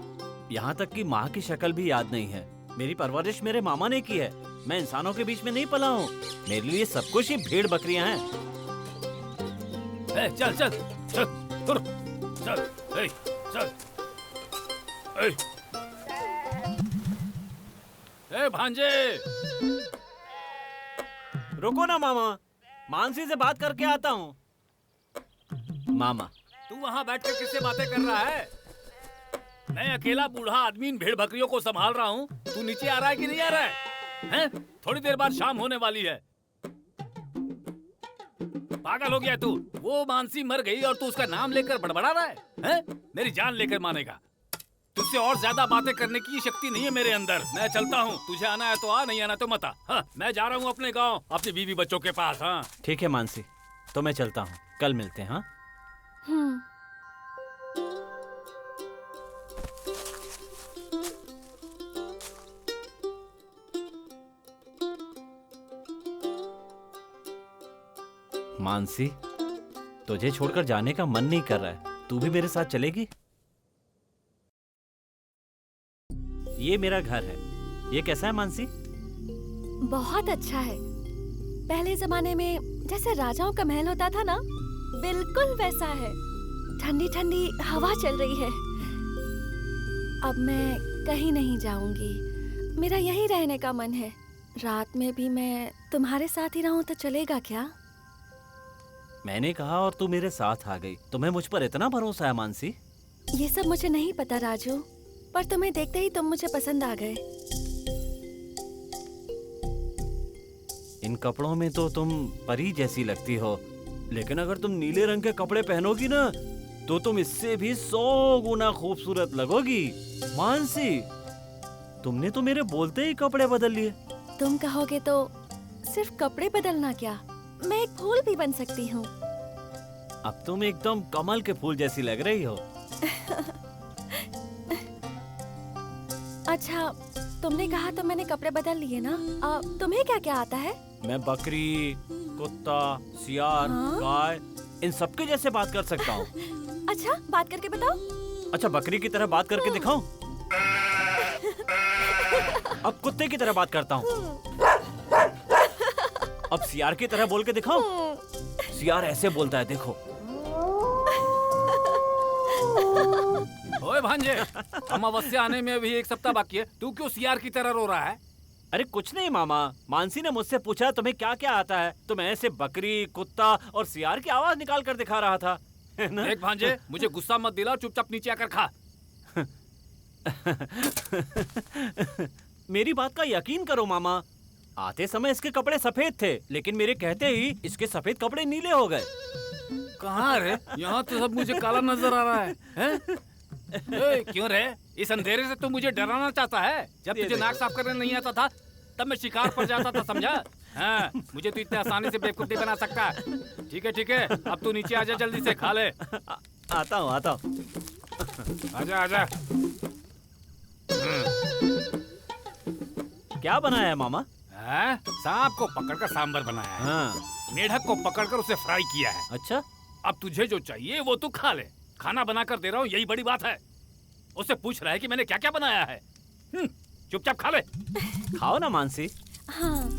यहाँ तक कि माँ की शक्ल भी याद नहीं है। मेरी परवरिश मेरे मामा ने की है। मैं इंसानों के बीच में नहीं पला हूँ। मेरे लिए सब कुछ ही भेड़ बकरियां हैं। चल चल चल तुर, चल चल। ए भांजे, रुको ना मामा, मानसी से बात करके आता हूँ। मामा, तू वहाँ बैठकर किससे बातें कर रहा है? मैं अकेला बूढ़ा आदमी इन भेड़ बकरियों को संभाल रहा हूँ। तू नीचे आ रहा है कि नहीं आ रहा है? हैं? थोड़ी देर बाद शाम होने वाली है। पागल हो गया तू? वो मानसी मर गई और तू उसका नाम लेकर बड़बड़ा रहा है? हैं? मेरी जान लेकर मानेगा। तुझसे और ज्यादा बातें करने की शक्ति नहीं है मेरे अंदर। मैं चलता हूँ, तुझे आना है तो आ, नहीं आना तो मत आ। हाँ, मैं जा रहा हूँ अपने गांव, अपनी बीवी बच्चों के पास। हाँ ठीक है मानसी, तो मैं चलता हूँ, कल मिलते हैं। हाँ हम्म। मानसी, तुझे छोड़कर जाने का मन नहीं कर रहा है, तू भी मेरे साथ चलेगी? ये मेरा घर है। ये कैसा है मानसी? बहुत अच्छा है। पहले जमाने में जैसे राजाओं का महल होता था ना, बिल्कुल वैसा है। ठंडी ठंडी हवा चल रही है। अब मैं कहीं नहीं जाऊंगी, मेरा यहीं रहने का मन है। रात में भी मैं तुम्हारे साथ ही रहूं तो चलेगा क्या? मैंने कहा और तू मेरे साथ आ गई। तुम्हें मुझ पर इतना भरोसा है मानसी? ये सब मुझे नहीं पता राजू, पर तुम्हें देखते ही तुम मुझे पसंद आ गए। इन कपड़ों में तो तुम परी जैसी लगती हो, लेकिन अगर तुम नीले रंग के कपड़े पहनोगी ना, तो तुम इससे भी 100 गुना खूबसूरत लगोगी। मानसी, तुमने तो मेरे बोलते ही कपड़े बदल लिए। तुम कहोगे तो सिर्फ कपड़े बदलना क्या, मैं एक फूल भी बन सकती हूँ। अब तुम एकदम कमल के फूल जैसी लग रही हो। अच्छा, तुमने कहा तो मैंने कपड़े बदल लिए ना। तुम्हें क्या क्या आता है? मैं बकरी, कुत्ता, सियार, हाँ? गाय, इन सबके जैसे बात कर सकता हूँ। अच्छा, बात करके बताओ। अच्छा, बकरी की तरह बात करके दिखाऊं? अब कुत्ते की तरह बात करता हूँ। अब सियार की तरह बोल के दिखाऊं? सियार ऐसे बोलता है, देखो। ओए भांजे, अमावस्या आने में अभी 1 सप्ताह बाकी है, तू क्यों सियार की तरह रो रहा है? अरे कुछ नहीं मामा, मानसी ने मुझसे पूछा तुम्हें क्या क्या आता है, तो मैं ऐसे बकरी, कुत्ता और सियार की आवाज निकाल कर दिखा रहा था। है ना? देख भांजे, मुझे गुस्सा मत दिला, चुपचाप नीचे आकर खा। मेरी बात का यकीन करो मामा, आते समय इसके कपड़े सफेद थे, लेकिन मेरे कहते ही इसके सफेद कपड़े नीले हो गए। कहाँ रे? यहाँ तो सब मुझे काला नजर आ रहा है, हैं? ए, क्यों रे? इस अंधेरे से तू मुझे डराना चाहता है? जब तुझे नाक साफ करने नहीं आता था, तब मैं शिकार पर जाता था, समझा? हाँ, मुझे तो इतने आसानी से बेवकूफ नहीं बना सकता। ठीक है, अब तू नीचे आजा, जल्दी से खा ले। आता हूँ। आजा आजा। क्या बनाया है मामा? हाँ? सांप को पकड़कर सांबर बनाया है। हाँ। मेढक को पकड़कर उसे फ्राई किया है। अच्छा, अब तुझे जो चाहिए वो तू खा ले। खाना बनाकर दे रहा हूँ, यही बड़ी बात है। उससे पूछ रहा है कि मैंने क्या क्या बनाया है। चुपचाप खा ले। खाओ ना मानसी। हाँ।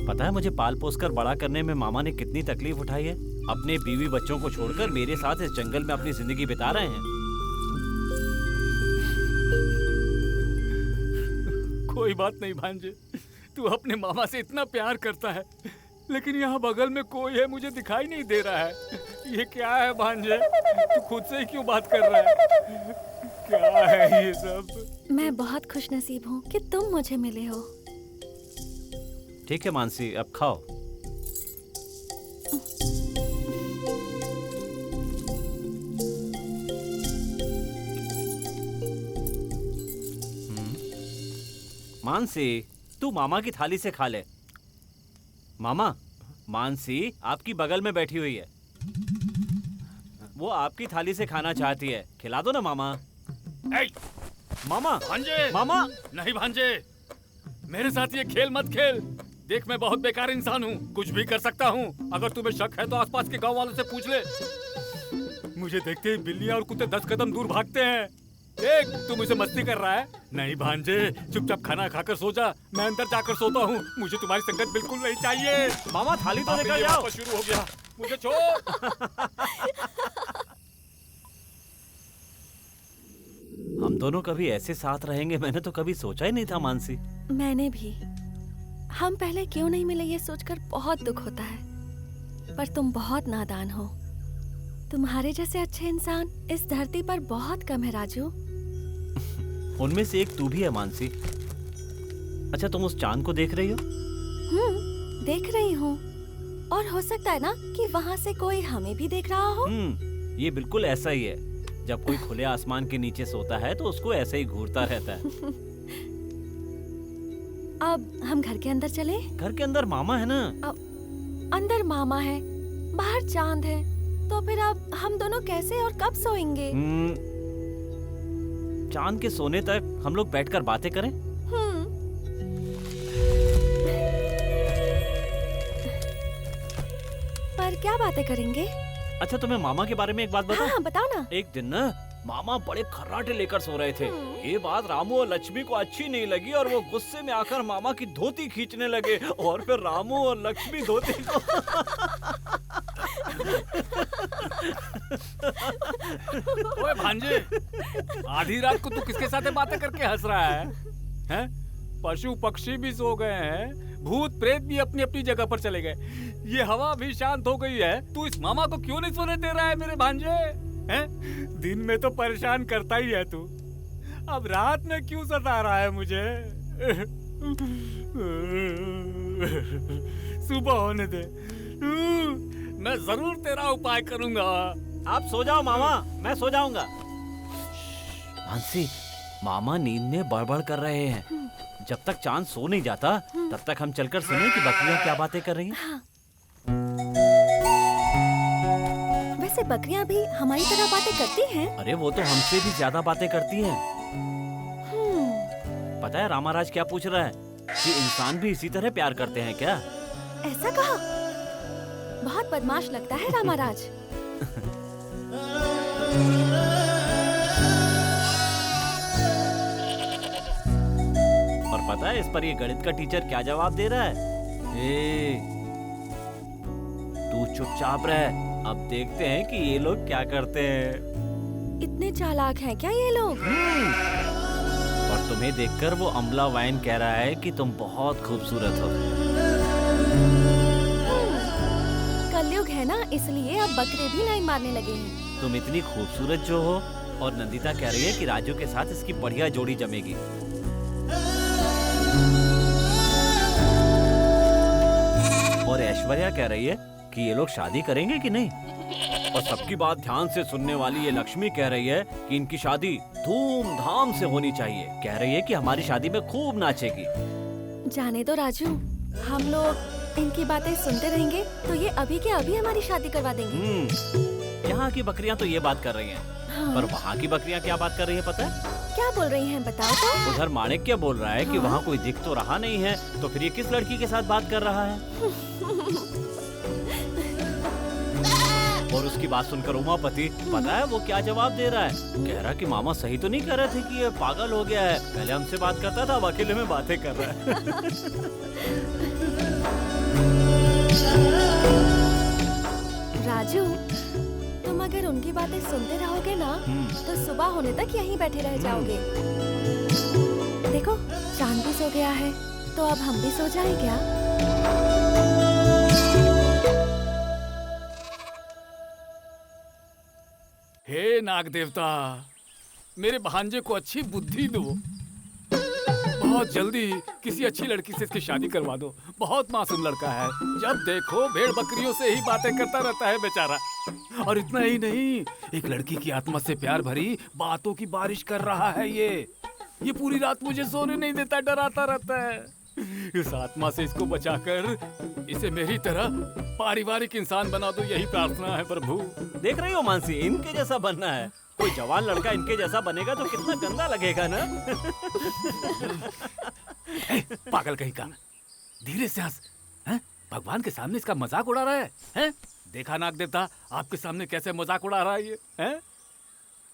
पता है मुझे पाल पोस कर बड़ा करने में मामा ने कितनी तकलीफ उठाई है। अपने बीवी बच्चों को छोड़कर मेरे साथ इस जंगल में अपनी जिंदगी बिता रहे हैं। कोई बात नहीं भांजे, तू अपने मामा से इतना प्यार करता है, लेकिन यहाँ बगल में कोई है, मुझे दिखाई नहीं दे रहा है। ये क्या है भांजे? तू खुद से ही क्यों बात कर रहा है? क्या है ये सब? मैं बहुत खुशनसीब हूँ कि तुम मुझे मिले हो। ठीक है मानसी, अब खाओ। मानसी, तू मामा की थाली से खा ले। मामा, मानसी आपकी बगल में बैठी हुई है, वो आपकी थाली से खाना चाहती है, खिला दो ना मामा। ए, मामा, भांजे! मामा, नहीं भांजे, मेरे साथ ये खेल मत खेल। देख, मैं बहुत बेकार इंसान हूँ, कुछ भी कर सकता हूँ। अगर तुम्हें शक है तो आसपास के गांव वालों से पूछ ले। मुझे देखते ही बिल्लियाँ और कुत्ते 10 कदम दूर भागते हैं। देख, तू मुझे मस्ती कर रहा है। नहीं भांजे, चुपचाप खाना खाकर सो जा, मैं अंदर जाकर सोता हूँ। मुझे तुम्हारी संगत बिल्कुल नहीं चाहिए। मामा थाली तो लेकर ये जाओ। वापस शुरू हो गया, मुझे छोड़। हम दोनों कभी ऐसे साथ रहेंगे, मैंने तो कभी सोचा ही नहीं था मानसी। मैंने भी। हम पहले क्यों नहीं मिले ये सोचकर बहुत दुख होता है, पर तुम बहुत नादान हो। तुम्हारे जैसे अच्छे इंसान इस धरती पर बहुत कम है राजू। उनमें से एक तू भी है मानसी। अच्छा, तुम उस चांद को देख रही हो? देख रही हूँ, और हो सकता है ना कि वहाँ से कोई हमें भी देख रहा हो। ये बिल्कुल ऐसा ही है। जब कोई खुले आसमान के नीचे सोता है तो उसको ऐसे ही घूरता रहता है। अब हम घर के अंदर चले? घर के अंदर मामा है ना। अंदर मामा है, बाहर चांद है, तो फिर अब हम दोनों कैसे और कब सोएंगे? चांद के सोने तक हम लोग बैठकर बातें करें। पर क्या बातें करेंगे? अच्छा, तुम्हें मामा के बारे में एक बात बताऊं? हाँ, बताओ ना। एक दिन ना मामा बड़े खर्राटे लेकर सो रहे थे। ये बात रामू और लक्ष्मी को अच्छी नहीं लगी और वो गुस्से में आकर मामा की धोती खींचने लगे और फिर रामू और लक्ष्मी धोती को ओए भांजे, आधी रात को तू किसके साथ बातें करके हंस रहा है? हैं? पशु पक्षी भी सो गए हैं, भूत प्रेत भी अपनी अपनी जगह पर चले गए, ये हवा भी शांत हो गई है, तू इस मामा को क्यों नहीं सोने दे रहा है मेरे भांजे? हैं? दिन में तो परेशान करता ही है तू, अब रात में क्यों सता रहा है मुझे? सुबह होने दे, मैं जरूर तेरा उपाय करूंगा। आप सो जाओ मामा, मैं सो जाऊंगा। मानसी, मामा नींद में बड़बड़ कर रहे हैं। जब तक चांद सो नहीं जाता तब तक हम चलकर सुने कि बकरियां क्या बातें कर रही हैं। हाँ। वैसे बकरियां भी हमारी तरह बातें करती हैं? अरे वो तो हमसे भी ज्यादा बातें करती हैं। पता है रामाराज क्या पूछ रहा है कि इंसान भी इसी तरह प्यार करते हैं क्या? ऐसा कहा? बहुत बदमाश लगता है रामाराज। और पता है इस पर ये गणित का टीचर क्या जवाब दे रहा है? तू चुपचाप रह, अब देखते हैं कि ये लोग क्या करते हैं। इतने चालाक हैं क्या ये लोग? और तुम्हें देखकर वो अमला वाइन कह रहा है कि तुम बहुत खूबसूरत हो। कलयुग है ना, इसलिए अब बकरे भी लाइन मारने लगे हैं। तुम इतनी खूबसूरत जो हो, और नंदिता कह रही है कि राजू के साथ इसकी बढ़िया जोड़ी जमेगी। और ऐश्वर्या कह रही है कि ये लोग शादी करेंगे कि नहीं। और सबकी बात ध्यान से सुनने वाली ये लक्ष्मी कह रही है कि इनकी शादी धूमधाम से होनी चाहिए। कह रही है कि हमारी शादी में खूब नाचेगी। जाने दो राजू, हम लोग इनकी बातें सुनते रहेंगे तो ये अभी के अभी हमारी शादी करवा देंगे। यहाँ की बकरियाँ तो ये बात कर रही हैं, हाँ। पर वहाँ की बकरियाँ क्या बात कर रही है पता है? क्या बोल रही हैं बताओ तो। उधर माणिक्य बोल रहा है कि वहाँ कोई दिख तो रहा नहीं है, तो फिर ये किस लड़की के साथ बात कर रहा है? और उसकी बात सुनकर उमापति पता है वो क्या जवाब दे रहा है? कह रहा कि मामा सही तो नहीं कह रहे थे कि ये पागल हो गया है, पहले हमसे बात करता था, अब अकेले में बातें कर रहा है। राजू, तुम अगर उनकी बातें सुनते रहोगे ना तो सुबह होने तक यहीं बैठे रह जाओगे। देखो चांद भी सो गया है, तो अब हम भी सो जाएं क्या? हे नाग देवता, मेरे भांजे को अच्छी बुद्धि दो, बहुत जल्दी किसी अच्छी लड़की से इसकी शादी करवा दो। बहुत मासूम लड़का है, जब देखो भेड़ बकरियों से ही बातें करता रहता है बेचारा। और इतना ही नहीं, एक लड़की की आत्मा से प्यार भरी बातों की बारिश कर रहा है। ये पूरी रात मुझे सोने नहीं देता, डराता रहता है। इस आत्मा से इसको बचाकर इसे मेरी तरह पारिवारिक इंसान बना दो, यही प्रार्थना है प्रभु। देख रही हो मानसी, इनके जैसा बनना है। कोई जवान लड़का इनके जैसा बनेगा तो कितना गंदा लगेगा ना। पागल कहीं का, धीरे से हंस। भगवान के सामने इसका मजाक उड़ा रहा है? देखा नाग देवता, आपके सामने कैसे मजाक उड़ा रहा है ये?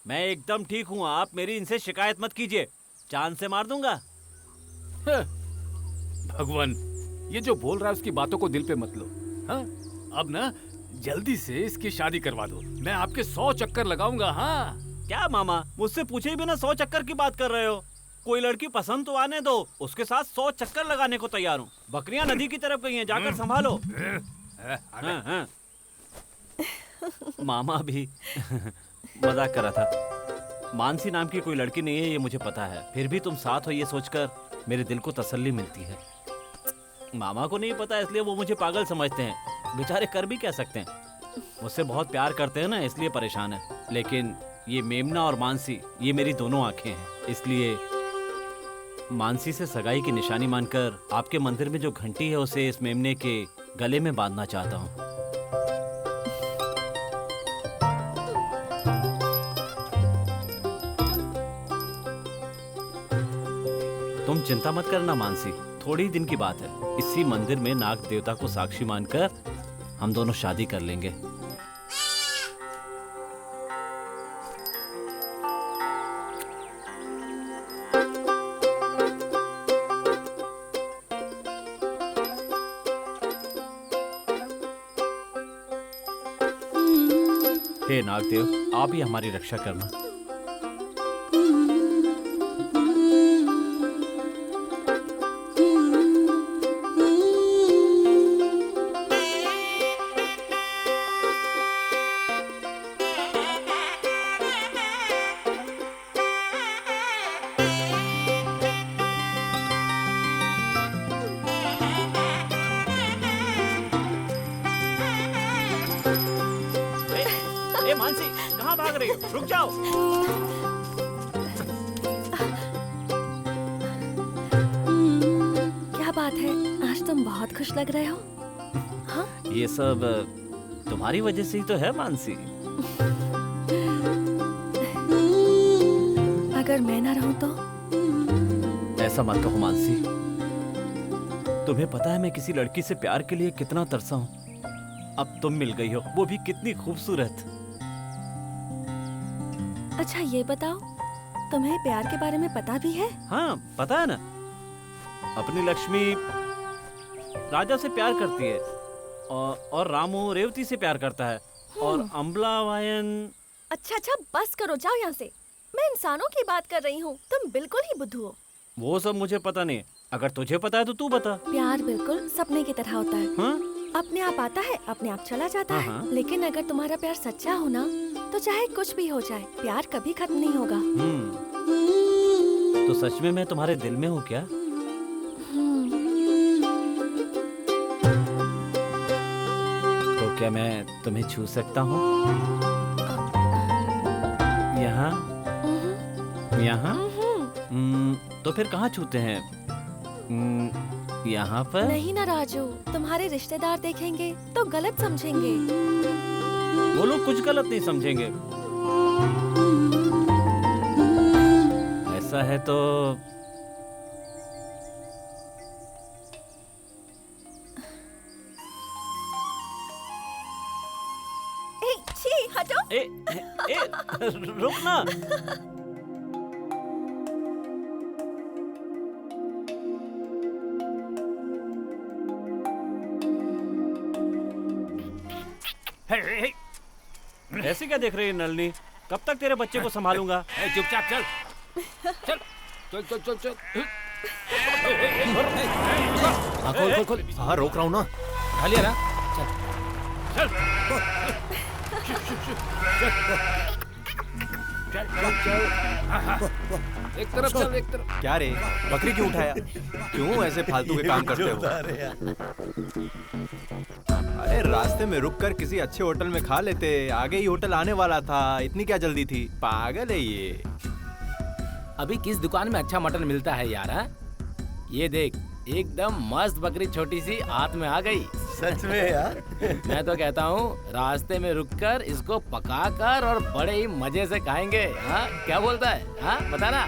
मैं एकदम ठीक हूँ, आप मेरी इनसे शिकायत मत कीजिए, चांद से मार दूंगा। भगवान, ये जो बोल रहा है उसकी बातों को दिल पे मत लो। अब ना जल्दी से इसकी शादी करवा दो, मैं आपके 100 चक्कर लगाऊंगा। हाँ क्या मामा, मुझसे पूछे ही बिना 100 चक्कर की बात कर रहे हो? कोई लड़की पसंद तो आने दो, उसके साथ 100 चक्कर लगाने को तैयार हूँ। बकरियां नदी की तरफ गई हैं, जाकर संभालो। हाँ, हाँ। मामा भी मजाक कर रहा था। मानसी नाम की कोई लड़की नहीं है, ये मुझे पता है। फिर भी तुम साथ हो ये सोचकर मेरे दिल को तसल्ली मिलती है। मामा को नहीं पता, इसलिए वो मुझे पागल समझते हैं। बेचारे कर भी कह सकते हैं, मुझसे बहुत प्यार करते हैं ना, इसलिए परेशान है। लेकिन ये मेमना और मानसी, ये मेरी दोनों आंखें हैं। इसलिए मानसी से सगाई की निशानी मानकर आपके मंदिर में जो घंटी है उसे इस मेमने के गले में बांधना चाहता हूँ। तुम चिंता मत करना मानसी, थोड़ी दिन की बात है। इसी मंदिर में नाग देवता को साक्षी मानकर हम दोनों शादी कर लेंगे। हे नागदेव, आप ही हमारी रक्षा करना। ए मानसी, कहाँ भाग रही हो? रुक जाओ। क्या बात है, आज तुम बहुत खुश लग रहे हो। हाँ? ये सब तुम्हारी वजह से ही तो है मानसी। अगर मैं ना रहूं तो? ऐसा मत कहो मानसी। तुम्हें पता है मैं किसी लड़की से प्यार के लिए कितना तरसा हूँ। अब तुम मिल गई हो, वो भी कितनी खूबसूरत। अच्छा ये बताओ, तुम्हें प्यार के बारे में पता भी है? हाँ पता है ना। अपनी लक्ष्मी राजा से प्यार करती है और रामू रेवती से प्यार करता है और अम्बला वायन। अच्छा अच्छा बस करो, जाओ यहाँ से। मैं इंसानों की बात कर रही हूँ, तुम बिल्कुल ही बुद्धू हो। वो सब मुझे पता नहीं। अगर तुझे पता है तो तू बता। प्यार बिल्कुल सपने की तरह होता है। हाँ? अपने आप आता है, अपने आप चला जाता है। हाँ। लेकिन अगर तुम्हारा प्यार सच्चा हो ना, तो चाहे कुछ भी हो जाए, प्यार कभी खत्म नहीं होगा। तो सच में मैं तुम्हारे दिल में हूँ क्या? तो क्या मैं तुम्हें छू सकता हूँ? यहाँ? यहाँ? तो फिर कहाँ छूते हैं? यहाँ पर? नहीं ना राजू, तुम्हारे रिश्तेदार देखेंगे तो गलत समझेंगे। वो लोग कुछ गलत नहीं समझेंगे। ऐसा है तो छी, हटो। ए, रुक ना। ऐसे क्या देख रही है नलिनी? कब तक तेरे बच्चे को संभालूंगा? चुपचाप चल चल चल चल चल चल। हाँ खोल खोल खोल। हाँ रोक रहा हूँ ना। खा लिया ना? चल चल चल चल। एक तरफ चल, एक तरफ। क्या रे, बकरी क्यों उठाया? क्यों ऐसे फालतू के काम करते हो? अरे रास्ते में रुककर किसी अच्छे होटल में खा लेते, आगे ही होटल आने वाला था, इतनी क्या जल्दी थी? पागल है ये। अभी किस दुकान में अच्छा मटन मिलता है यार? हा? ये देख, एकदम मस्त बकरी छोटी सी हाथ में आ गई। सच में यार? मैं तो कहता हूँ रास्ते में रुककर इसको पकाकर और बड़े ही मजे से खाएंगे। हाँ क्या बोलता है? हाँ बता ना।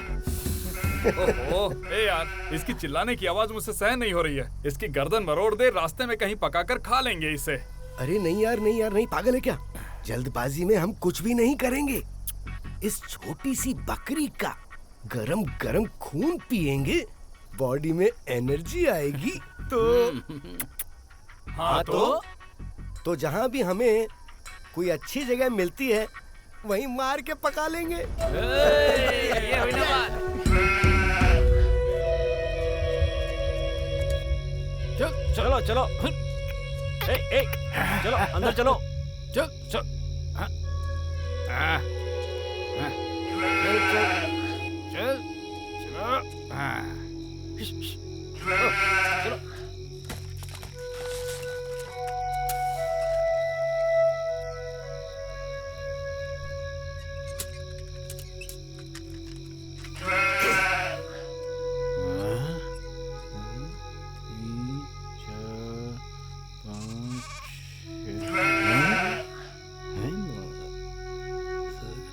ओह ए यार, इसकी चिल्लाने की आवाज मुझसे सहन नहीं हो रही है। इसकी गर्दन मरोड़ दे, रास्ते में कहीं पकाकर खा लेंगे इसे। अरे नहीं यार, नहीं यार, नहीं, पागल है क्या? जल्दबाजी में हम कुछ भी नहीं करेंगे। इस छोटी सी बकरी का गरम गरम खून पिएंगे, बॉडी में एनर्जी आएगी। तो हाँ तो जहाँ भी हमें कोई अच्छी जगह मिलती है वहीं मार के पका लेंगे। ये हुई ना बात। चलो चलो। ए, चलो अंदर चलो। चल चल। हाँ, हाँ, हाँ, चल चल चल चलो। हाँ, चलो चलो।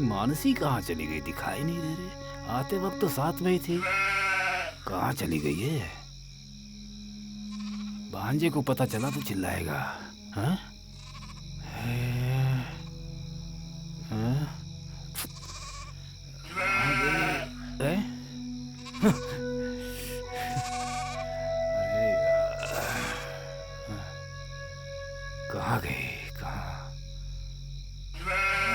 मानसी कहाँ चली गई, दिखाई नहीं दे रही। आते वक्त तो साथ में ही थी, कहाँ चली गई है? भांजे को पता चला तो चिल्लाएगा। हाँ? कहाँ गई, कहाँ?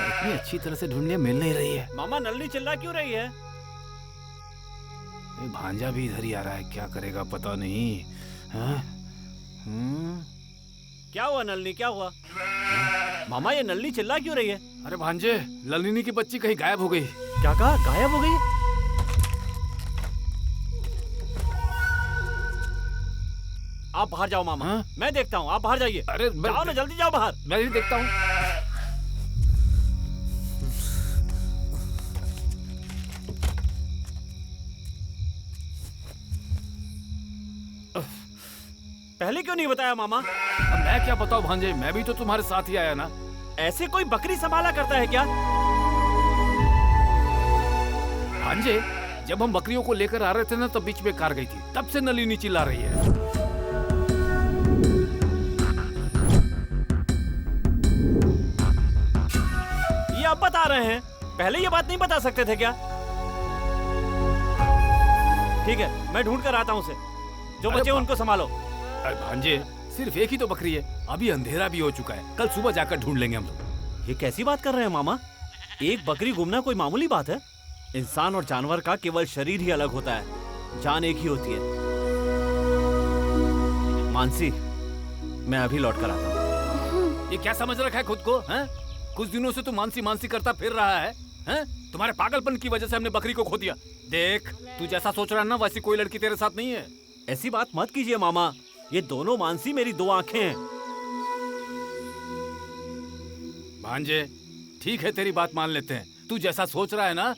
इतनी अच्छी तरह से ढूंढ लिया, मिल नहीं रही है। मामा नल्ली चिल्ला क्यों रही है? भांजा भी इधर ही आ रहा है, क्या करेगा पता नहीं। हाँ? क्या हुआ नल्ली, क्या हुआ? मामा ये नल्ली चिल्ला क्यों रही है? अरे भांजे, नलिनी की बच्ची कहीं गायब हो गई। क्या कहा, गायब हो गई? आप बाहर जाओ मामा। हाँ? मैं देखता हूँ, आप बाहर जाइए। अरे जाओ ना, जल्दी जाओ बाहर। मैं ही देखता हूँ। पहले क्यों नहीं बताया मामा? अब मैं क्या बताऊं भांजे, मैं भी तो तुम्हारे साथ ही आया ना। ऐसे कोई बकरी संभाला करता है क्या? भांजे, जब हम बकरियों को लेकर आ रहे थे ना, तब बीच में कार गई थी, तब से नलिनी चिल्ला रही है। ये आप बता रहे हैं, पहले ये बात नहीं बता सकते थे क्या? ठीक है, मैं ढूंढ कर आता हूँ उसे। जो बचे उनको संभालो। अरे भांजे, सिर्फ एक ही तो बकरी है, अभी अंधेरा भी हो चुका है, कल सुबह जाकर ढूंढ लेंगे हम लोग। ये कैसी बात कर रहे हैं मामा? एक बकरी गुमना कोई मामूली बात है? इंसान और जानवर का केवल शरीर ही अलग होता है, जान एक ही होती है। मानसी, मैं अभी लौट कर आता हूँ। ये क्या समझ रखा है खुद को, हैं? कुछ दिनों से तू मानसी मानसी करता फिर रहा है, हैं? तुम्हारे पागलपन की वजह से हमने बकरी को खो दिया। देख, तू जैसा सोच रहा है ना, वैसी कोई लड़की तेरे साथ नहीं है। ऐसी बात मत कीजिए मामा, ये दोनों मानसी मेरी दो आंखें हैं। भांजे, ठीक है, तेरी बात मान लेते हैं। तू जैसा सोच रहा है ना,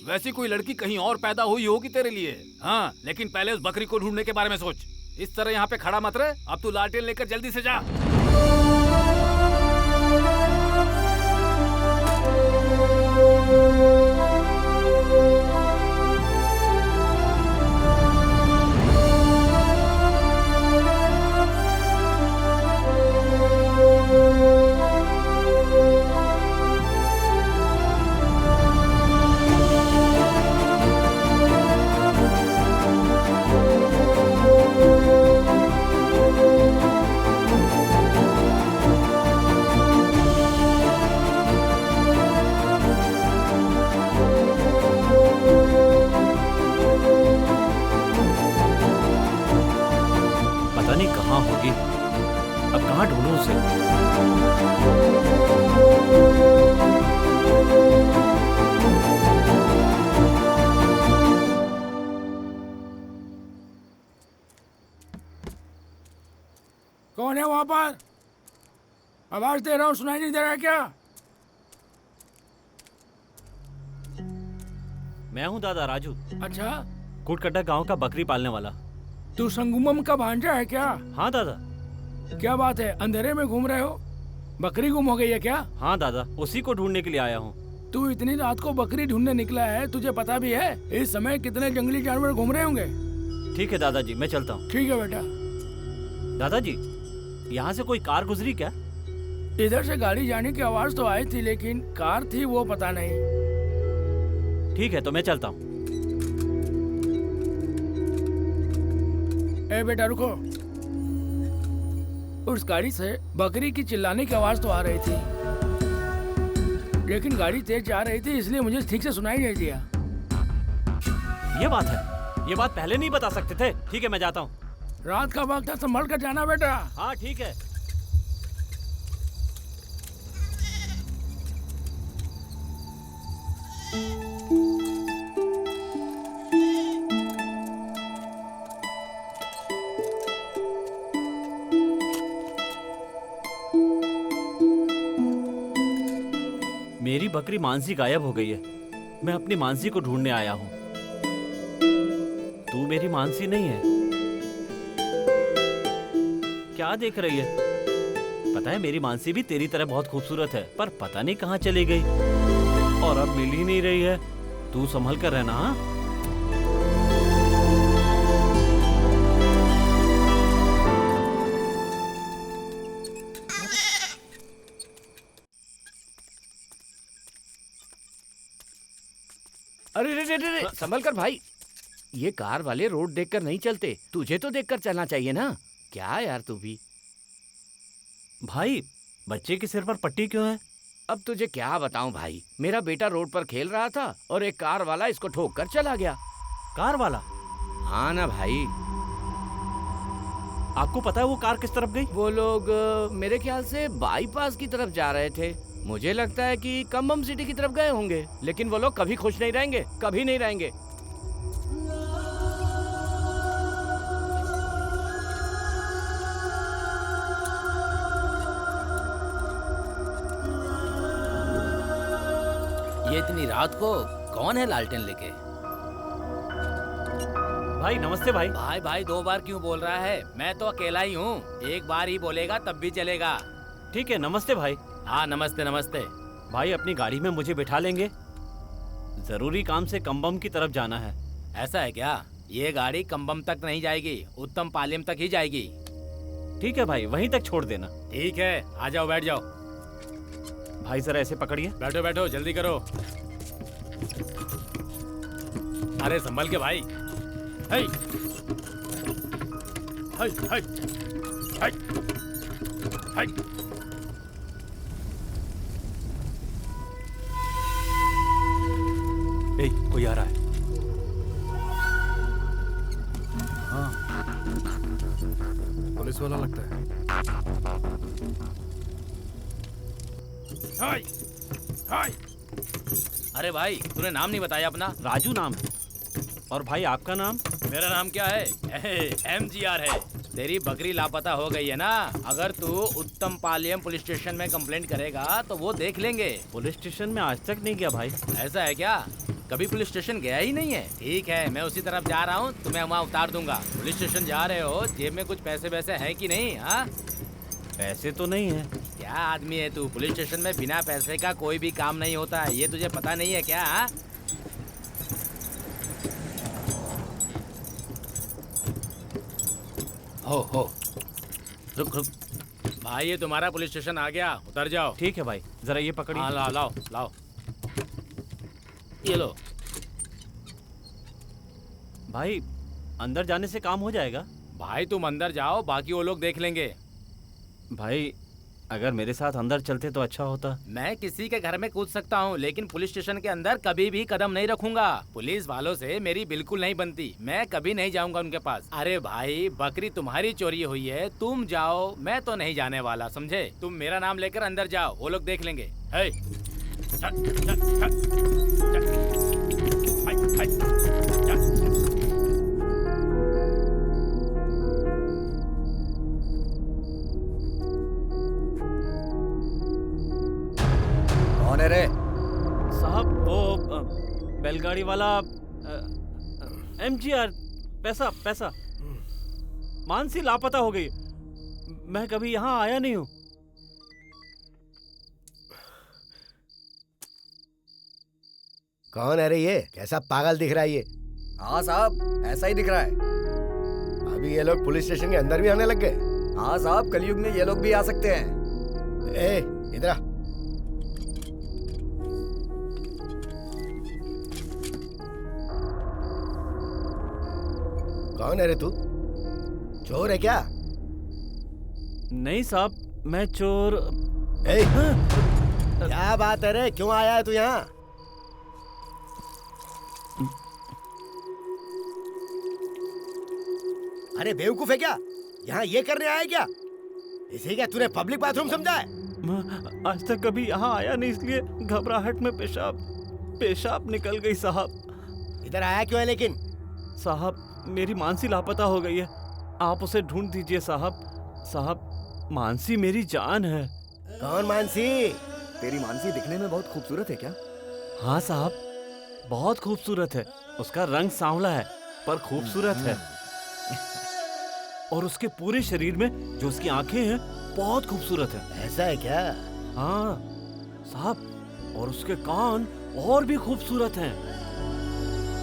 वैसी कोई लड़की कहीं और पैदा हुई होगी तेरे लिए। हाँ, लेकिन पहले उस बकरी को ढूंढने के बारे में सोच। इस तरह यहाँ पे खड़ा मत रहे, अब तू लालटेन लेकर जल्दी से जा। पता नहीं कहाँ होगी, अब कहाँ ढूंढूं उसे? कौन है वहां पर? आवाज दे रहा हूँ, सुनाई नहीं दे रहा है क्या? मैं हूँ दादा राजू, अच्छा, कुटकट्टा गांव का बकरी पालने वाला। तू संगमम का भांजा है क्या? हाँ दादा। क्या बात है, अंधेरे में घूम रहे हो? बकरी गुम हो गई है क्या? हाँ दादा, उसी को ढूंढने के लिए आया हूँ। तू इतनी रात को बकरी ढूंढने निकला है, तुझे पता भी है इस समय कितने जंगली जानवर घूम रहे होंगे? ठीक है दादाजी, मैं चलता हूँ। ठीक है बेटा। दादाजी, यहाँ से कोई कार गुजरी क्या? इधर से गाड़ी जाने की आवाज तो आई थी, लेकिन कार थी वो पता नहीं। ठीक है, तो मैं चलता हूँ। ए बेटा रुको, उस गाड़ी से बकरी की चिल्लाने की आवाज तो आ रही थी, लेकिन गाड़ी तेज जा रही थी, इसलिए मुझे ठीक से सुनाई नहीं दिया। ये बात है, ये बात पहले नहीं बता सकते थे। ठीक है, मैं जाता हूँ। रात का वक्त है, संभल कर जाना बेटा। हाँ ठीक है। मेरी बकरी मानसी गायब हो गई है। मैं अपनी मानसी को ढूंढने आया हूँ। तू मेरी मानसी नहीं है। क्या देख रही है? पता है मेरी मानसी भी तेरी तरह बहुत खूबसूरत है, पर पता नहीं कहाँ चली गई और अब मिल ही नहीं रही है। तू संभल कर रहना। हाँ? अरे रे रे रे रे, संभल कर भाई। ये कार वाले रोड देखकर नहीं चलते, तुझे तो देखकर चलना चाहिए ना। क्या यार तू भी। भाई बच्चे के सिर पर पट्टी क्यों है? अब तुझे क्या बताऊं भाई, मेरा बेटा रोड पर खेल रहा था और एक कार वाला इसको ठोक कर चला गया। कार वाला? हाँ ना भाई। आपको पता है वो कार किस तरफ गई? वो लोग मेरे ख्याल से बाईपास की तरफ जा रहे थे। मुझे लगता है कि कंबम सिटी की तरफ गए होंगे, लेकिन वो लोग कभी खुश नहीं रहेंगे, कभी नहीं रहेंगे। ये इतनी रात को कौन है लालटेन लेके? भाई नमस्ते भाई। भाई भाई 2 बार क्यों बोल रहा है? मैं तो अकेला ही हूँ, एक बार ही बोलेगा तब भी चलेगा। ठीक है नमस्ते भाई। हाँ नमस्ते नमस्ते। भाई अपनी गाड़ी में मुझे बिठा लेंगे? जरूरी काम से कंबम की तरफ जाना है। ऐसा है क्या? ये गाड़ी कंबम तक नहीं जाएगी, उत्तम पालियम तक ही जाएगी। ठीक है भाई, वहीं तक छोड़ देना। ठीक है, आ जाओ, बैठ जाओ। भाई जरा ऐसे पकड़िए। बैठो बैठो, जल्दी करो। अरे संभल के भाई। हाय हाय हाय हाय हाय। ए, कोई आ रहा है। हाँ, पुलिस वाला लगता है। हाय हाय। अरे भाई तूने नाम नहीं बताया अपना? राजू नाम है। और भाई आपका नाम? मेरा नाम क्या है? MGR है। तेरी बकरी लापता हो गई है ना, अगर तू उत्तम पालियम पुलिस स्टेशन में कंप्लेंट करेगा तो वो देख लेंगे। पुलिस स्टेशन में आज तक नहीं गया भाई। ऐसा है क्या? कभी पुलिस स्टेशन गया ही नहीं है? ठीक है, मैं उसी तरफ जा रहा हूँ, तुम्हें वहाँ उतार दूंगा। पुलिस स्टेशन जा रहे हो, जेब में कुछ पैसे वैसे है कि नहीं? हाँ, पैसे तो नहीं है। क्या आदमी है तू? पुलिस स्टेशन में बिना पैसे का कोई भी काम नहीं होता है, ये तुझे पता नहीं है क्या? हाँ? हो रुक रुक भाई, ये तुम्हारा पुलिस स्टेशन आ गया, उतर जाओ। ठीक है भाई, जरा ये पकड़िए। हाँ लाओ लाओ लाओ, ये लो। भाई अंदर जाने से काम हो जाएगा? भाई तुम अंदर जाओ, बाकी वो लोग देख लेंगे। भाई अगर मेरे साथ अंदर चलते तो अच्छा होता। मैं किसी के घर में कूद सकता हूँ, लेकिन पुलिस स्टेशन के अंदर कभी भी कदम नहीं रखूंगा। पुलिस वालों से मेरी बिल्कुल नहीं बनती, मैं कभी नहीं जाऊंगा उनके पास। अरे भाई, बकरी तुम्हारी चोरी हुई है, तुम जाओ, मैं तो नहीं जाने वाला, समझे? तुम मेरा नाम लेकर अंदर जाओ, वो लोग देख लेंगे। हे, चल, चल, चल, चल, हाय, हाय, चल। कौन है रे? साहब वो बैलगाड़ी वाला MGR। पैसा पैसा। मानसी लापता हो गई, मैं कभी यहाँ आया नहीं हूँ। कौन है रे ये? कैसा पागल दिख रहा है ये? हाँ साहब, ऐसा ही दिख रहा है। अभी ये लोग पुलिस स्टेशन के अंदर भी आने लग गए। हाँ साहब, कलयुग में ये लोग भी आ सकते हैं। ए, इधर आ। कौन है रे तू? चोर है क्या? नहीं साहब, मैं चोर। ए, क्या बात है रे? क्यों आया है तू यहाँ? अरे बेवकूफ है क्या? यहाँ ये करने आया क्या? इसे क्या तूने पब्लिक बाथरूम समझा है? मैं आज तक कभी यहाँ आया नहीं, इसलिए घबराहट में पेशाब निकल गई साहब। इधर आया क्यों है लेकिन? साहब मेरी मानसी लापता हो गई है, आप उसे ढूंढ दीजिए साहब। साहब मानसी मेरी जान है। कौन मानसी? तेरी मानसी दिखने में बहुत खूबसूरत है क्या? हाँ साहब, बहुत खूबसूरत है। उसका रंग सांवला है पर खूबसूरत है, और उसके पूरे शरीर में जो उसकी आंखें हैं बहुत खूबसूरत है। ऐसा है क्या? हाँ साहब, और उसके कान और भी खूबसूरत हैं।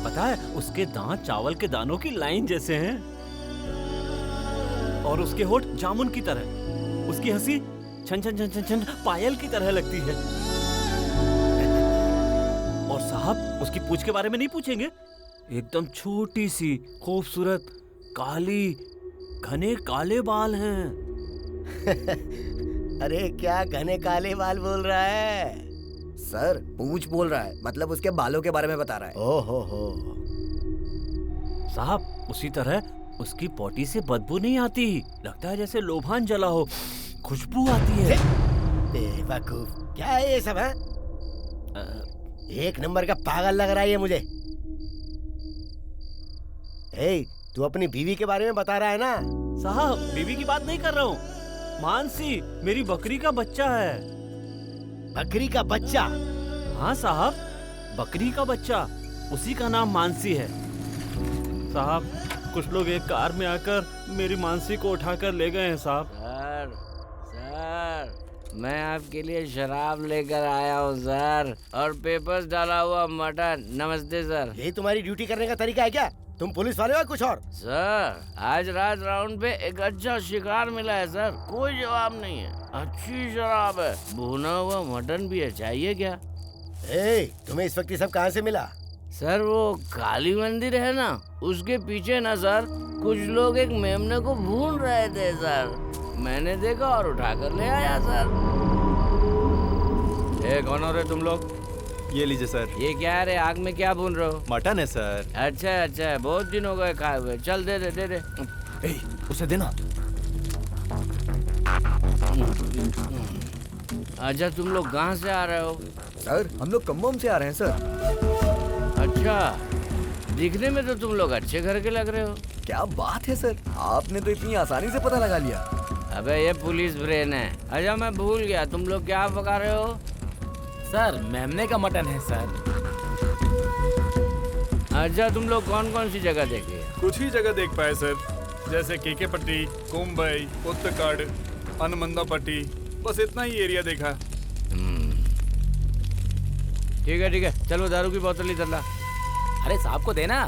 पता है, उसके दांत चावल के दानों की लाइन जैसे हैं, और उसके होठ जामुन की तरह। उसकी हंसी छन छन छन छन छन पायल की तरह लगती है। और साहब उसकी पूंछ के बारे में नहीं पूछेंगे? एकदम छोटी सी खूबसूरत काली घने काले बाल हैं। अरे क्या घने काले बाल बोल रहा है? सर पूंछ बोल रहा है, मतलब उसके बालों के बारे में बता रहा है। ओहो हो। साहब उसी तरह उसकी पोटी से बदबू नहीं आती, लगता है जैसे लोभान जला हो, खुशबू आती है। बेवकूफ, क्या है ये सब? है एक नंबर का पागल लग रहा है ये मुझे। तू अपनी बीवी के बारे में बता रहा है ना? साहब बीवी की बात नहीं कर रहा हूँ, मानसी मेरी बकरी का बच्चा है। बकरी का बच्चा? हाँ साहब, बकरी का बच्चा, उसी का नाम मानसी है। साहब कुछ लोग एक कार में आकर मेरी मानसी को उठाकर ले गए हैं साहब। सर मैं आपके लिए शराब लेकर आया हूँ सर, और पेपर्स डाला हुआ मटन। नमस्ते सर। यही तुम्हारी ड्यूटी करने का तरीका है क्या? तुम पुलिस वाले हो कुछ और? सर आज रात राउंड पे एक अच्छा शिकार मिला है सर, कोई जवाब नहीं है। अच्छी शराब है, भुना हुआ मटन भी है, चाहिए क्या? तुम्हें इस वक्त ये सब कहाँ से मिला? सर वो काली मंदिर है ना, उसके पीछे ना सर कुछ लोग एक मेमने को भून रहे थे सर, मैंने देखा और उठाकर ले आया सर। कौन हो रहे तुम लोग? ये लीजिए सर। ये क्या है रे, आग में क्या भून रहे हो? मटन है सर। अच्छा अच्छा, बहुत दिन हो गए खाए हुए। चल दे दे दे दे। उसे देना। अच्छा तुम लोग कहाँ से आ रहे हो? सर हम लोग कम्बोम से आ रहे हैं सर। अच्छा, दिखने में तो तुम लोग अच्छे घर के लग रहे हो। क्या बात है सर, आपने तो इतनी आसानी से पता लगा लिया। अबे ये पुलिस ब्रेन है। अच्छा मैं भूल गया, तुम लोग क्या पका रहे हो? सर मेमने का मटन है सर। अच्छा तुम लोग कौन कौन सी जगह देखे? कुछ ही जगह देख पाए सर, जैसे केके पट्टी, कुंबई, उत्तरकाड़, अनमंदा पट्टी, बस इतना ही एरिया देखा। ठीक है, चलो दारू की बोतल इधर ला। अरे साहब को देना।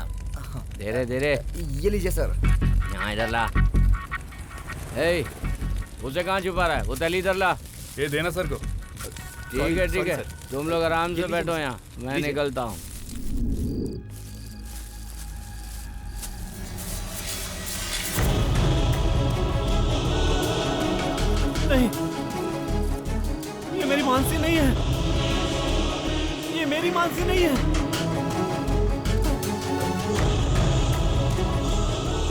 दे रे। ये लीजिए सर। यहाँ इधर ला। उसे कहाँ छुपा रहा है? वो तली इधर ला। ये देना सर को। ठीक है, तुम लोग आराम से बैठो यहाँ, मैं निकलता हूँ। नहीं, ये मेरी मानसी नहीं है, ये मेरी मानसी नहीं है।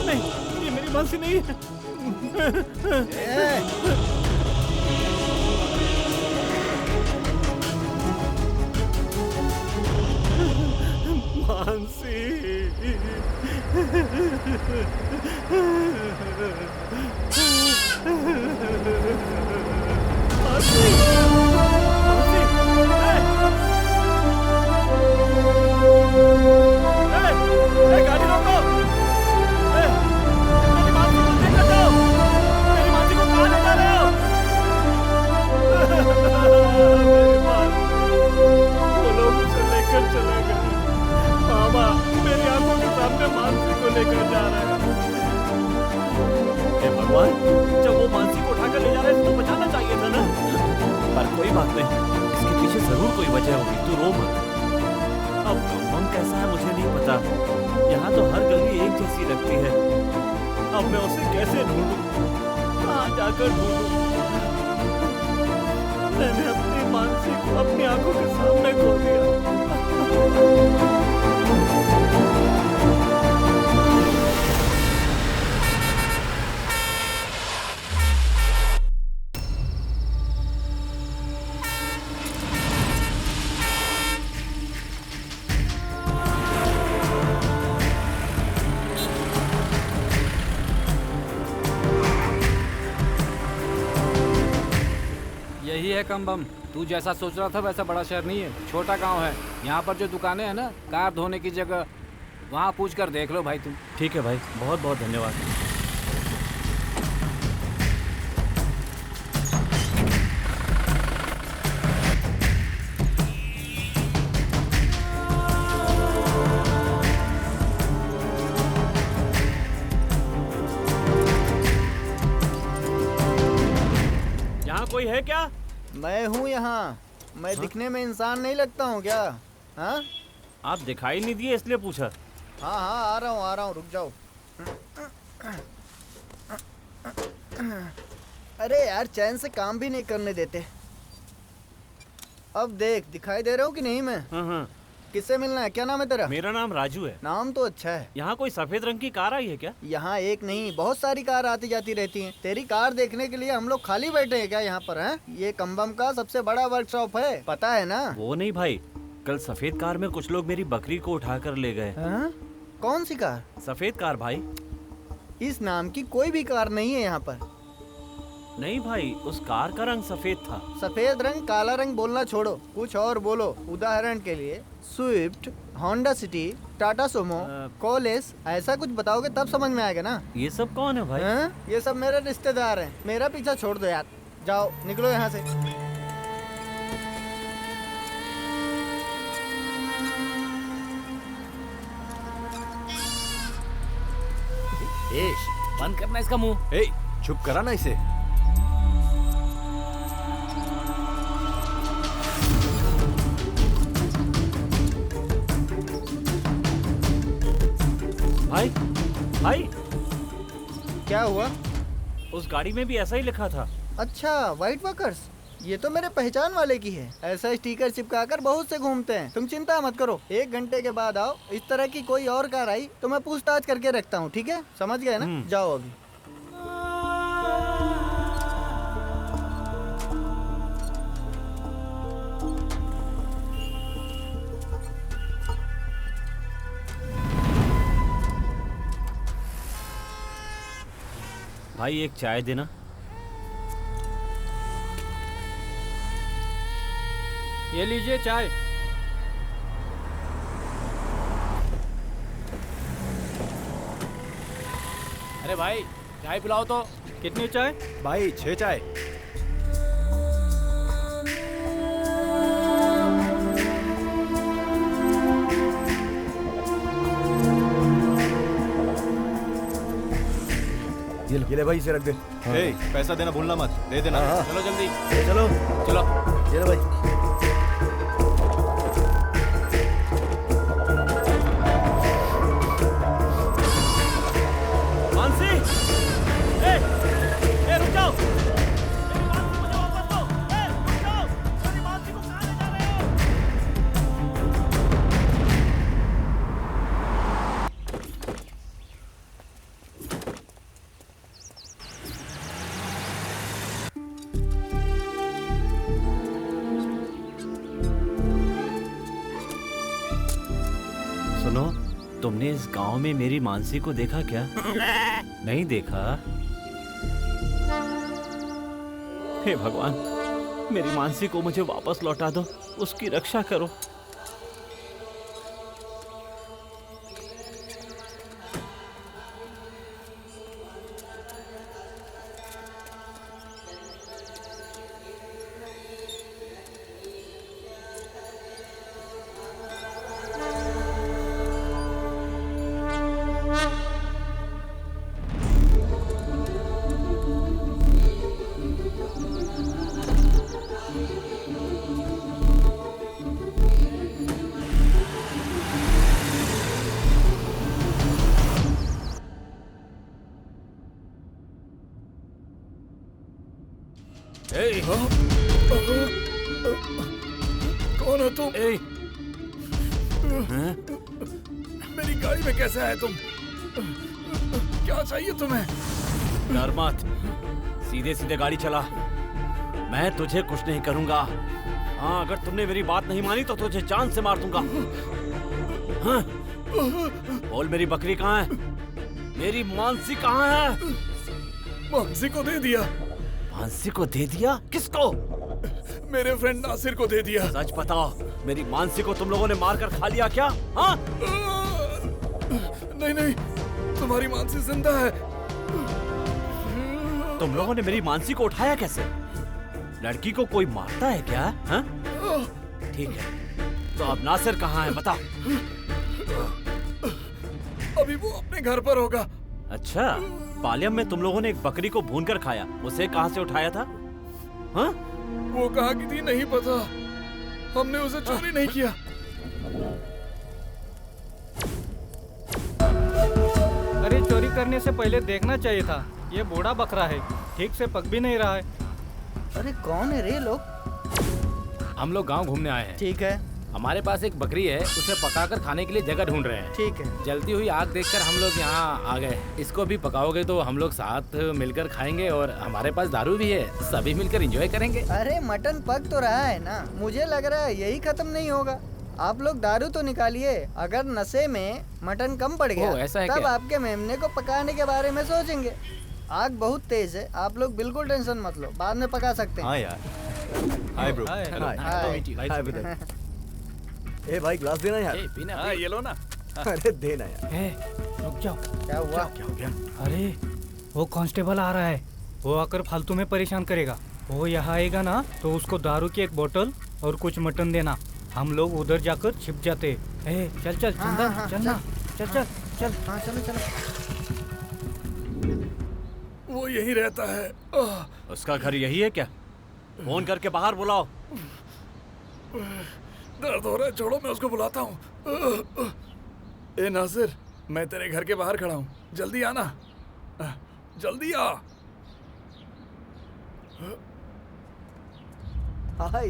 नहीं, ये मेरी मानसी नहीं है। मानसी। गाड़ी रोको। मेरी मानसी को लेकर जाओ। मेरी मानसी को कहाँ ले जा रहे हो? मेरी मानसी, वो लोग उसे लेकर चले गए। मामा मेरी आंखों के सामने मानसी को लेकर जा रहे हैं। हे भगवान, जब वो मानसी को उठाकर ले जा रहे थे तो बचाना चाहिए था ना। पर कोई बात नहीं, इसके पीछे जरूर कोई वजह होगी, तू रो मत। अब कम कैसा है मुझे नहीं पता, यहाँ तो हर गली एक जैसी लगती है। अब मैं उसे कैसे ढूंढूं, कहाँ जाकर ढूंढूं? मैंने अपनी मानसी को अपनी आंखों के सामने खो दिया। यही है कम तू जैसा सोच रहा था वैसा बड़ा शहर नहीं है, छोटा गांव है। यहाँ पर जो दुकानें हैं ना, कार धोने की जगह, वहाँ पूछ कर देख लो भाई तुम। ठीक है भाई, बहुत बहुत धन्यवाद। यहाँ कोई है क्या? मैं हूँ यहाँ। मैं दिखने में इंसान नहीं लगता हूँ क्या? हाँ आप दिखाई नहीं दिए इसलिए पूछा। हाँ हाँ, आ रहा हूँ, रुक जाओ। अरे यार, चैन से काम भी नहीं करने देते। अब देख, दिखाई दे रहा हूँ कि नहीं मैं? हाँ। किससे मिलना है? क्या नाम है तेरा? मेरा नाम राजू है। नाम तो अच्छा है। यहाँ कोई सफेद रंग की कार आई है क्या? यहाँ एक नहीं, बहुत सारी कार आती जाती रहती हैं। तेरी कार देखने के लिए हम लोग खाली बैठे हैं क्या यहाँ पर? हैं? ये कंबम का सबसे बड़ा वर्कशॉप है, पता है ना? वो नहीं भाई, कल सफेद कार में कुछ लोग मेरी बकरी को उठा कर ले गए। कौन सी कार? सफेद कार भाई। इस नाम की कोई भी कार नहीं है यहाँ पर। नहीं भाई, उस कार का रंग सफेद था। सफेद रंग काला रंग बोलना छोड़ो, कुछ और बोलो। उदाहरण के लिए Swift, Honda City, Tata Sumo, कोलेस, ऐसा कुछ बताओगे तब समझ में आएगा ना। ये सब कौन है भाई? ये सब मेरे रिश्तेदार हैं। मेरा पीछा छोड़ दो यार, जाओ निकलो यहाँ से। बंद करना इसका मुंह। चुप करा ना इसे। भाई भाई, क्या हुआ? उस गाड़ी में भी ऐसा ही लिखा था। अच्छा, व्हाइट वर्कर्स, ये तो मेरे पहचान वाले की है। ऐसा स्टिकर चिपकाकर बहुत से घूमते हैं। तुम चिंता मत करो, 1 घंटे के बाद आओ। इस तरह की कोई और कार आई तो मैं पूछताछ करके रखता हूँ, ठीक है? समझ गए ना? जाओ अभी। भाई एक चाय देना। ये लीजिए चाय। अरे भाई, चाय पिलाओ तो। कितनी चाय? भाई 6 चाय। ये ले भाई, इसे रख दे। पैसा देना भूलना मत, दे देना। चलो जल्दी, चलो चलो। ये ले भाई। मानसी, रुक जाओ। मेरी मानसी मुझे वापस दो। रुक जाओ। मेरी मानसी को कहाँ ले जा रहे हो? सुनो, तुमने इस गांव में मेरी मानसी को देखा क्या? नहीं देखा? हे भगवान, मेरी मानसी को मुझे वापस लौटा दो, उसकी रक्षा करो। कौन हो तुम? मेरी गाड़ी में कैसे आए तुम? क्या चाहिए तुम्हें? डर मत, सीधे सीधे गाड़ी चला। मैं तुझे कुछ नहीं करूंगा। हाँ, अगर तुमने मेरी बात नहीं मानी तो तुझे जान से मार दूंगा। हाँ? बोल, मेरी बकरी कहाँ है? मेरी मानसी कहाँ है? मानसी को दे दिया। मानसी को दे दिया? किसको? मेरे फ्रेंड नासिर को दे दिया। सच बताओ, मेरी मानसी को तुम लोगों ने मारकर खा लिया क्या? हाँ? नहीं नहीं, तुम्हारी मानसी जिंदा है। तुम लोगों ने मेरी मानसी को उठाया कैसे? लड़की को कोई मारता है क्या? हाँ? ठीक है, तो अब नासिर कहाँ है बता। अभी वो अपने घर पर होगा। अच्छा, पालियम में तुम लोगों ने एक बकरी को भूनकर खाया, उसे कहाँ से उठाया था? हाँ? वो कहाँ की थी नहीं पता, हमने उसे चोरी नहीं किया। अरे चोरी करने से पहले देखना चाहिए था, ये बूढ़ा बकरा है, ठीक से पक भी नहीं रहा है। अरे कौन है रे लोग? हम लोग गांव घूमने आए हैं। ठीक है। हमारे पास एक बकरी है, उसे पकाकर खाने के लिए जगह ढूंढ रहे हैं। ठीक है। जलती हुई आग देखकर हम लोग यहाँ आ गए। इसको भी पकाओगे तो हम लोग साथ मिलकर खाएंगे और हमारे पास दारू भी है, सभी मिलकर एंजॉय करेंगे। अरे मटन पक तो रहा है ना, मुझे लग रहा है यही खत्म नहीं होगा। आप लोग दारू तो निकालिए, अगर नशे में मटन कम पड़ गया ऐसा है तब क्या? आपके मेमने को पकाने के बारे में सोचेंगे। आग बहुत तेज है, आप लोग बिल्कुल टेंशन मत लो, बाद में पका सकते हैं। हाँ यार। Hi bro. Hi brother. ए भाई ग्लास देना यार। हाँ ये लो ना। अरे देना यार। रुक जाओ। क्या हुआ? क्या हो गया? अरे वो कांस्टेबल आ रहा है, वो आकर फालतू में परेशान करेगा। वो यहाँ आएगा ना तो उसको दारू की एक बोतल और कुछ मटन देना, हम लोग उधर जाकर छिप जाते। चल चल चंदन, चलना, चल चल चल। हाँ चलो चलो। वो यही रहता है। उसका घर यही है क्या? फोन करके बाहर बुलाओ। दर्द हो रहा है, छोड़ो मैं उसको बुलाता हूँ। ए नासिर, मैं तेरे घर के बाहर खड़ा हूँ, जल्दी आना, जल्दी आ। हाय।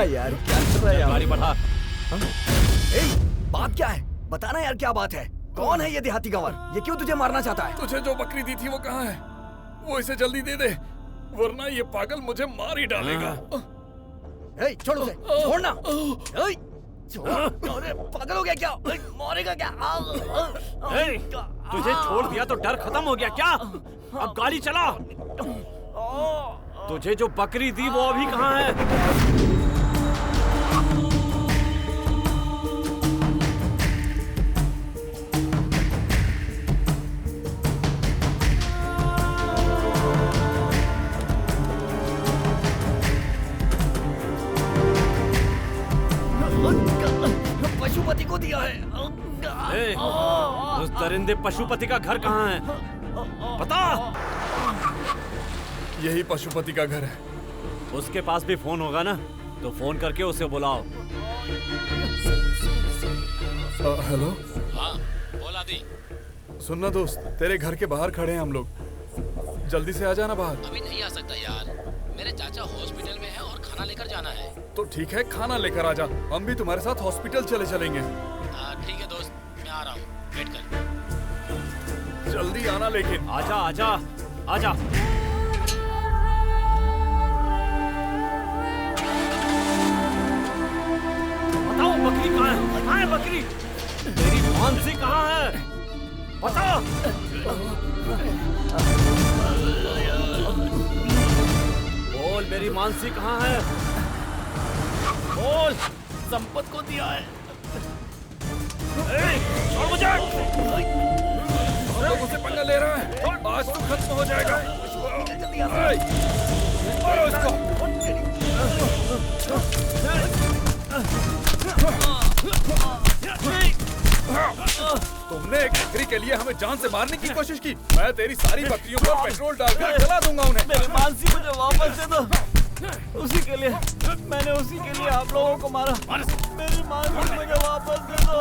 यार क्या कर रहा है यार? गाड़ी बढ़ा। बात क्या है? बताना यार क्या बात है? कौन है ये देहाती गंवार? ये क्यों तुझे मारना चाहता है? तुझे जो बकरी दी थी वो कहाँ है? वो इसे जल्दी दे दे, वरना ये पागल मुझे मार ही डालेगा। छोड़ उसे, छोड़ना। अरे पागल हो गया क्या? मारेगा क्या? तुझे छोड़ दिया तो डर खत्म हो गया क्या? अब गाड़ी चला। तुझे जो बकरी दी वो अभी कहाँ है? पशुपति को दिया है। उस दरिंदे पशुपति का घर कहाँ है? बता। यही पशुपति का घर है। उसके पास भी फोन होगा ना, तो फोन करके उसे बुलाओ। हेलो। हाँ बोला दी। सुनना दोस्त, तेरे घर के बाहर खड़े हैं हम लोग, जल्दी से आ जाना बाहर। अभी नहीं आ सकता यार, मेरे चाचा हॉस्पिटल में है और खाना लेकर जाना है। तो ठीक है, खाना लेकर आ जा, हम भी तुम्हारे साथ हॉस्पिटल चलेंगे। ठीक है दोस्त, मैं आ रहा हूँ, वेट कर। जल्दी आना लेकिन। आजा आजा आजा। बताओ बकरी कहाँ है? कहाँ है बकरी? मेरी मानसी कहाँ है? बताओ। बोल, मेरी मानसी कहाँ है? बोल। संपत को दिया है। छोड़ मुझे। लोग उसे पंगा ले रहा है, आज तो खत्म हो जाएगा। मारो इसको। तुमने एक बकरी के लिए हमें जान से मारने की कोशिश की। मैं तेरी सारी बकरियों पर पेट्रोल डालकर जला दूंगा उन्हें। मेरी मानसी मुझे वापस दे दो। उसी के लिए मैंने उसी के लिए आप लोगों को मारा। मेरी मानसी मुझे वापस दे दो।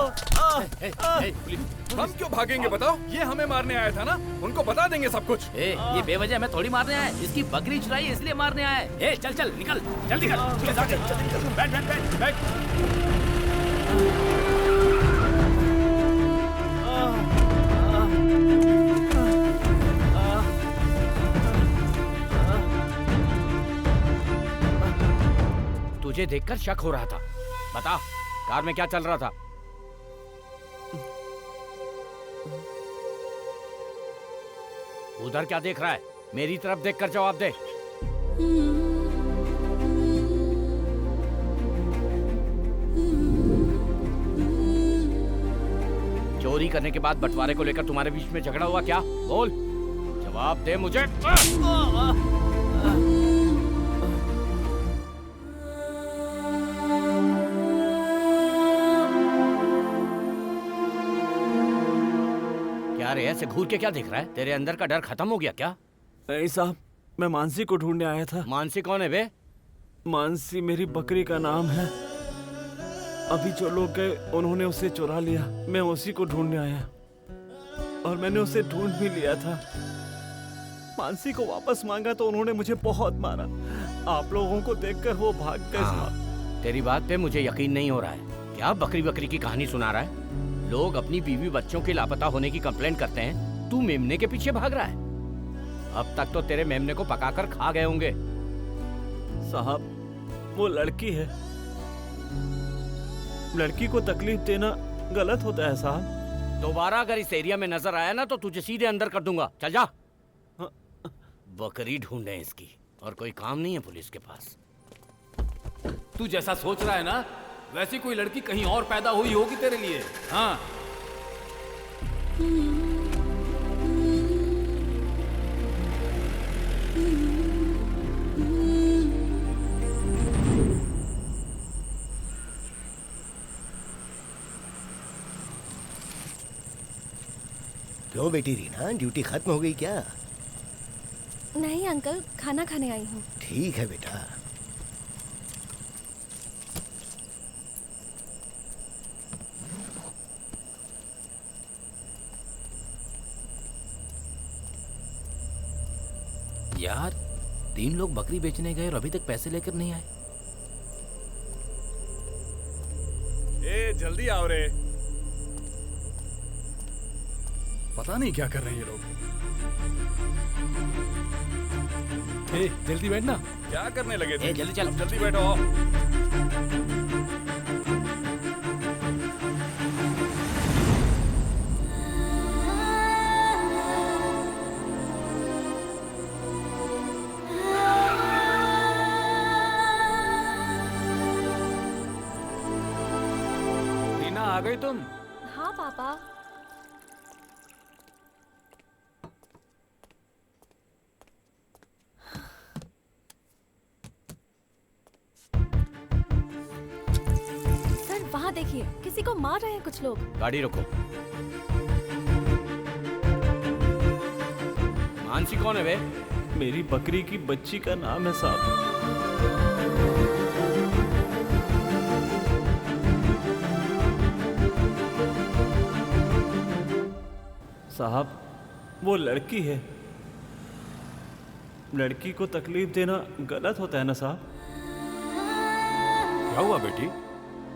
हम क्यों भागेंगे बताओ? ये हमें मारने आया था ना, उनको बता देंगे सब कुछ। ये बेवजह हमें थोड़ी मारने आया है, इसकी बकरी चुराई इसलिए मारने आया है। चल चल निकल, जल्दी कर। बैठ बैठ बैठ बैठ। तुझे देखकर शक हो रहा था, बता कार में क्या चल रहा था? उधर क्या देख रहा है? मेरी तरफ देखकर जवाब दे। चोरी करने के बाद बंटवारे को लेकर तुम्हारे बीच में झगड़ा हुआ क्या? बोल, जवाब दे मुझे। क्या रे, ऐसे घूर के क्या देख रहा है? तेरे अंदर का डर खत्म हो गया क्या? नहीं साहब, मैं मानसी को ढूंढने आया था। मानसी कौन है बे? मानसी मेरी बकरी का नाम है। अभी जो लोग गए उन्होंने उसे चुरा लिया। मैं उसी को ढूंढने आया और मैंने उसे ढूंढ भी लिया था। मानसी को वापस मांगा तो उन्होंने मुझे बहुत मारा। आप लोगों को देखकर वो भाग गए। तेरी बात पे मुझे यकीन नहीं हो रहा है। क्या बकरी बकरी की कहानी सुना रहा है? लोग अपनी बीवी बच्चों के लापता होने की कंप्लेंट करते हैं, तू मेमने के पीछे भाग रहा है। अब तक तो तेरे मेमने को पकाकर खा गए होंगे। साहब, वो लड़की है। लड़की को तकलीफ देना गलत होता है साहब। दोबारा अगर इस एरिया में नजर आया ना तो तुझे सीधे अंदर कर दूंगा। चल जा। बकरी ढूंढे इसकी, और कोई काम नहीं है पुलिस के पास। तू जैसा सोच रहा है ना, वैसी कोई लड़की कहीं और पैदा हुई होगी तेरे लिए। हाँ, क्यों बेटी रीना, ड्यूटी खत्म हो गई क्या? नहीं अंकल, खाना खाने आई हूँ। ठीक है बेटा। यार, 3 लोग बकरी बेचने गए और अभी तक पैसे लेकर नहीं आए। ए, जल्दी आओ रे। पता नहीं क्या कर रहे हैं ये लोग। ए, जल्दी बैठना। क्या करने लगे थे? जल्दी चल। जल्दी बैठो। आ गई तुम? हाँ पापा। सर वहाँ देखिए, किसी को मार रहे हैं कुछ लोग। गाड़ी रोको। मानसी कौन है बे? मेरी बकरी की बच्ची का नाम है साहब। साहब, वो लड़की है। लड़की को तकलीफ देना गलत होता है ना साहब? क्या हुआ बेटी?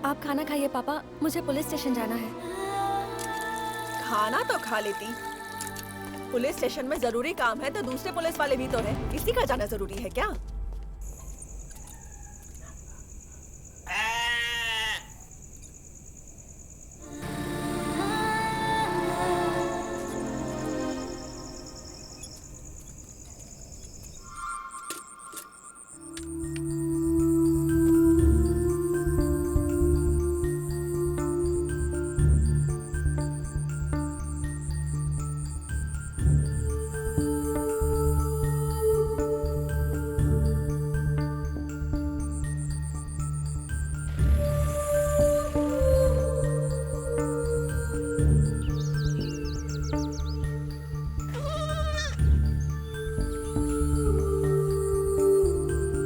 आप खाना खाइए पापा, मुझे पुलिस स्टेशन जाना है। खाना तो खा लेती। पुलिस स्टेशन में जरूरी काम है तो दूसरे पुलिस वाले भी तो हैं। इसी का जाना जरूरी है क्या?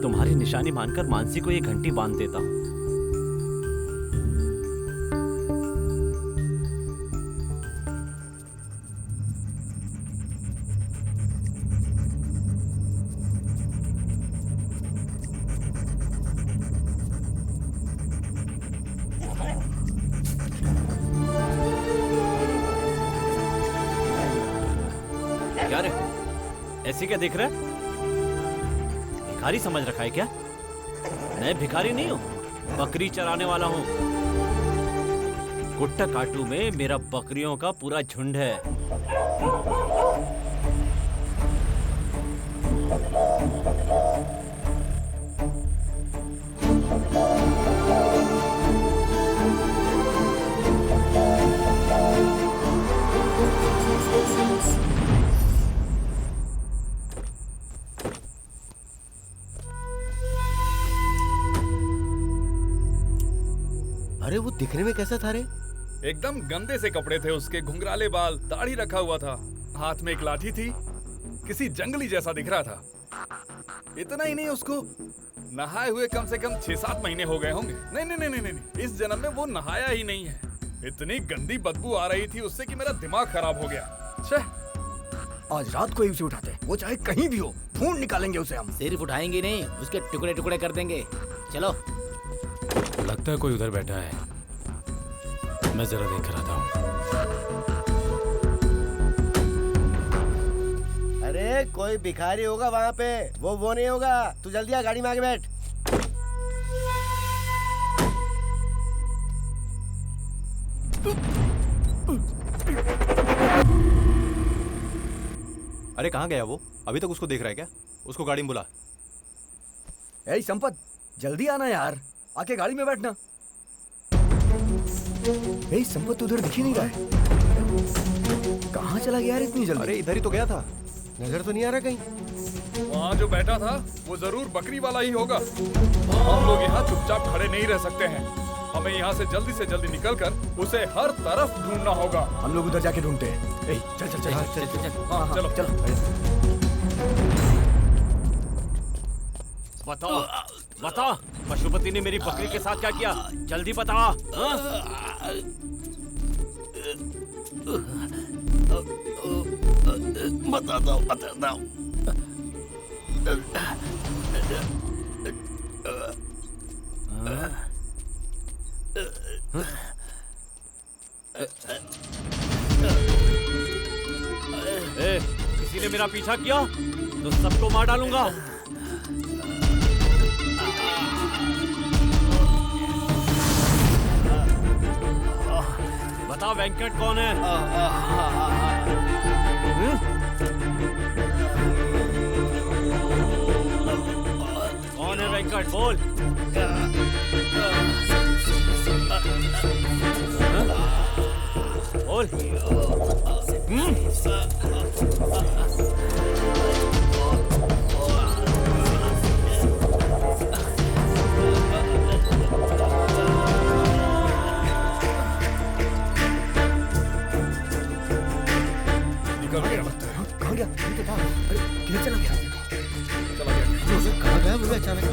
तुम्हारी निशानी मानकर मानसी को ये घंटी बांध देता हूँ। क्या रे, ऐसे क्या देख रहा है? भिखारी समझ रखा है क्या? मैं भिखारी नहीं हूँ, बकरी चराने वाला हूँ। गुट्टाकाटू में मेरा बकरियों का पूरा झुंड है। अरे वो दिखने में कैसा था रे? एकदम गंदे से कपड़े थे उसके, घुंघराले बाल, दाढ़ी रखा हुआ था, हाथ में एक लाठी थी, किसी जंगली जैसा दिख रहा था। इतना ही नहीं, उसको नहाए हुए कम से कम 6-7 महीने हो गए होंगे। नहीं नहीं नहीं नहीं नहीं, इस जन्म में वो नहाया ही नहीं है। इतनी गंदी बदबू आ रही थी उससे कि मेरा दिमाग खराब हो गया। छह, आज रात को ही उसे उठाते, वो चाहे कहीं भी हो, ढूंढ निकालेंगे उसे हम। सिर्फ उठाएंगे नहीं, उसके टुकड़े टुकड़े कर देंगे। चलो। लगता है कोई उधर बैठा है, मैं जरा देख कर आता हूँ। अरे कोई भिखारी होगा वहाँ पे, वो नहीं होगा। तू जल्दी आ, गाड़ी में आके बैठ। अरे कहाँ गया वो? अभी तक उसको देख रहा है क्या? उसको गाड़ी में बुला। ए संपत, जल्दी आना यार, आके गाड़ी में बैठना। ए संपत उधर दिख ही नहीं रहा है, कहाँ चला गया यार इतनी जल्दी? अरे इधर ही तो गया था, नजर तो नहीं आ रहा कहीं। वहाँ जो बैठा था वो जरूर बकरी वाला ही होगा। हम लोग यहाँ चुपचाप खड़े नहीं रह सकते हैं, हमें यहाँ से जल्दी निकलकर उसे हर तरफ ढूंढना होगा। हम लोग उधर जाके ढूंढते हैं। ए, चल चल चल चल चल चल, हाँ चलो चलो। बताओ बता, पशुपति ने मेरी बकरी के साथ क्या किया? जल्दी बता। हाँ? बताता हूँ। किसी ने मेरा पीछा किया तो सबको मार डालूंगा। बता वेंकट कौन है? कौन है वेंकट? बोल। बोल। कहाँ गया? नहीं तो था। अरे किधर चला गया? कहाँ गया मुझे अचानक?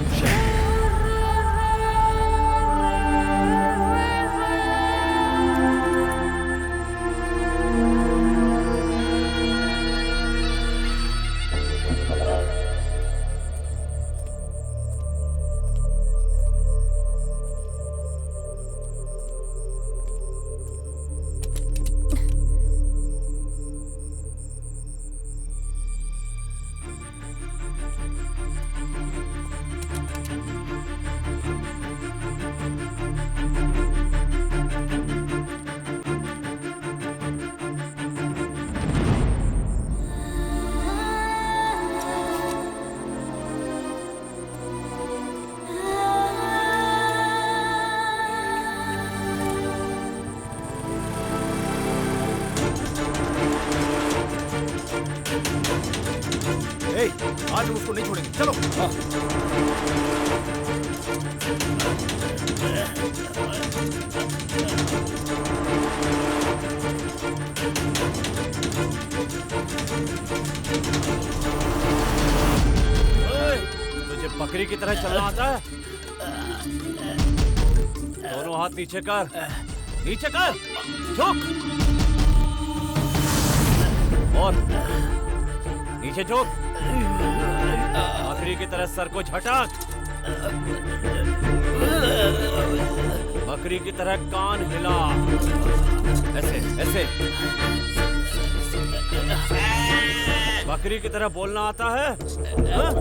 आज हम उसको नहीं छोड़ेंगे, चलो। तुझे बकरी की तरह चलना आता है? दोनों हाथ नीचे कर, नीचे कर, झुक और नीचे झुक। बकरी की तरह सर को झटक, बकरी की तरह कान हिला, ऐसे ऐसे। बकरी की तरह बोलना आता है? हाँ?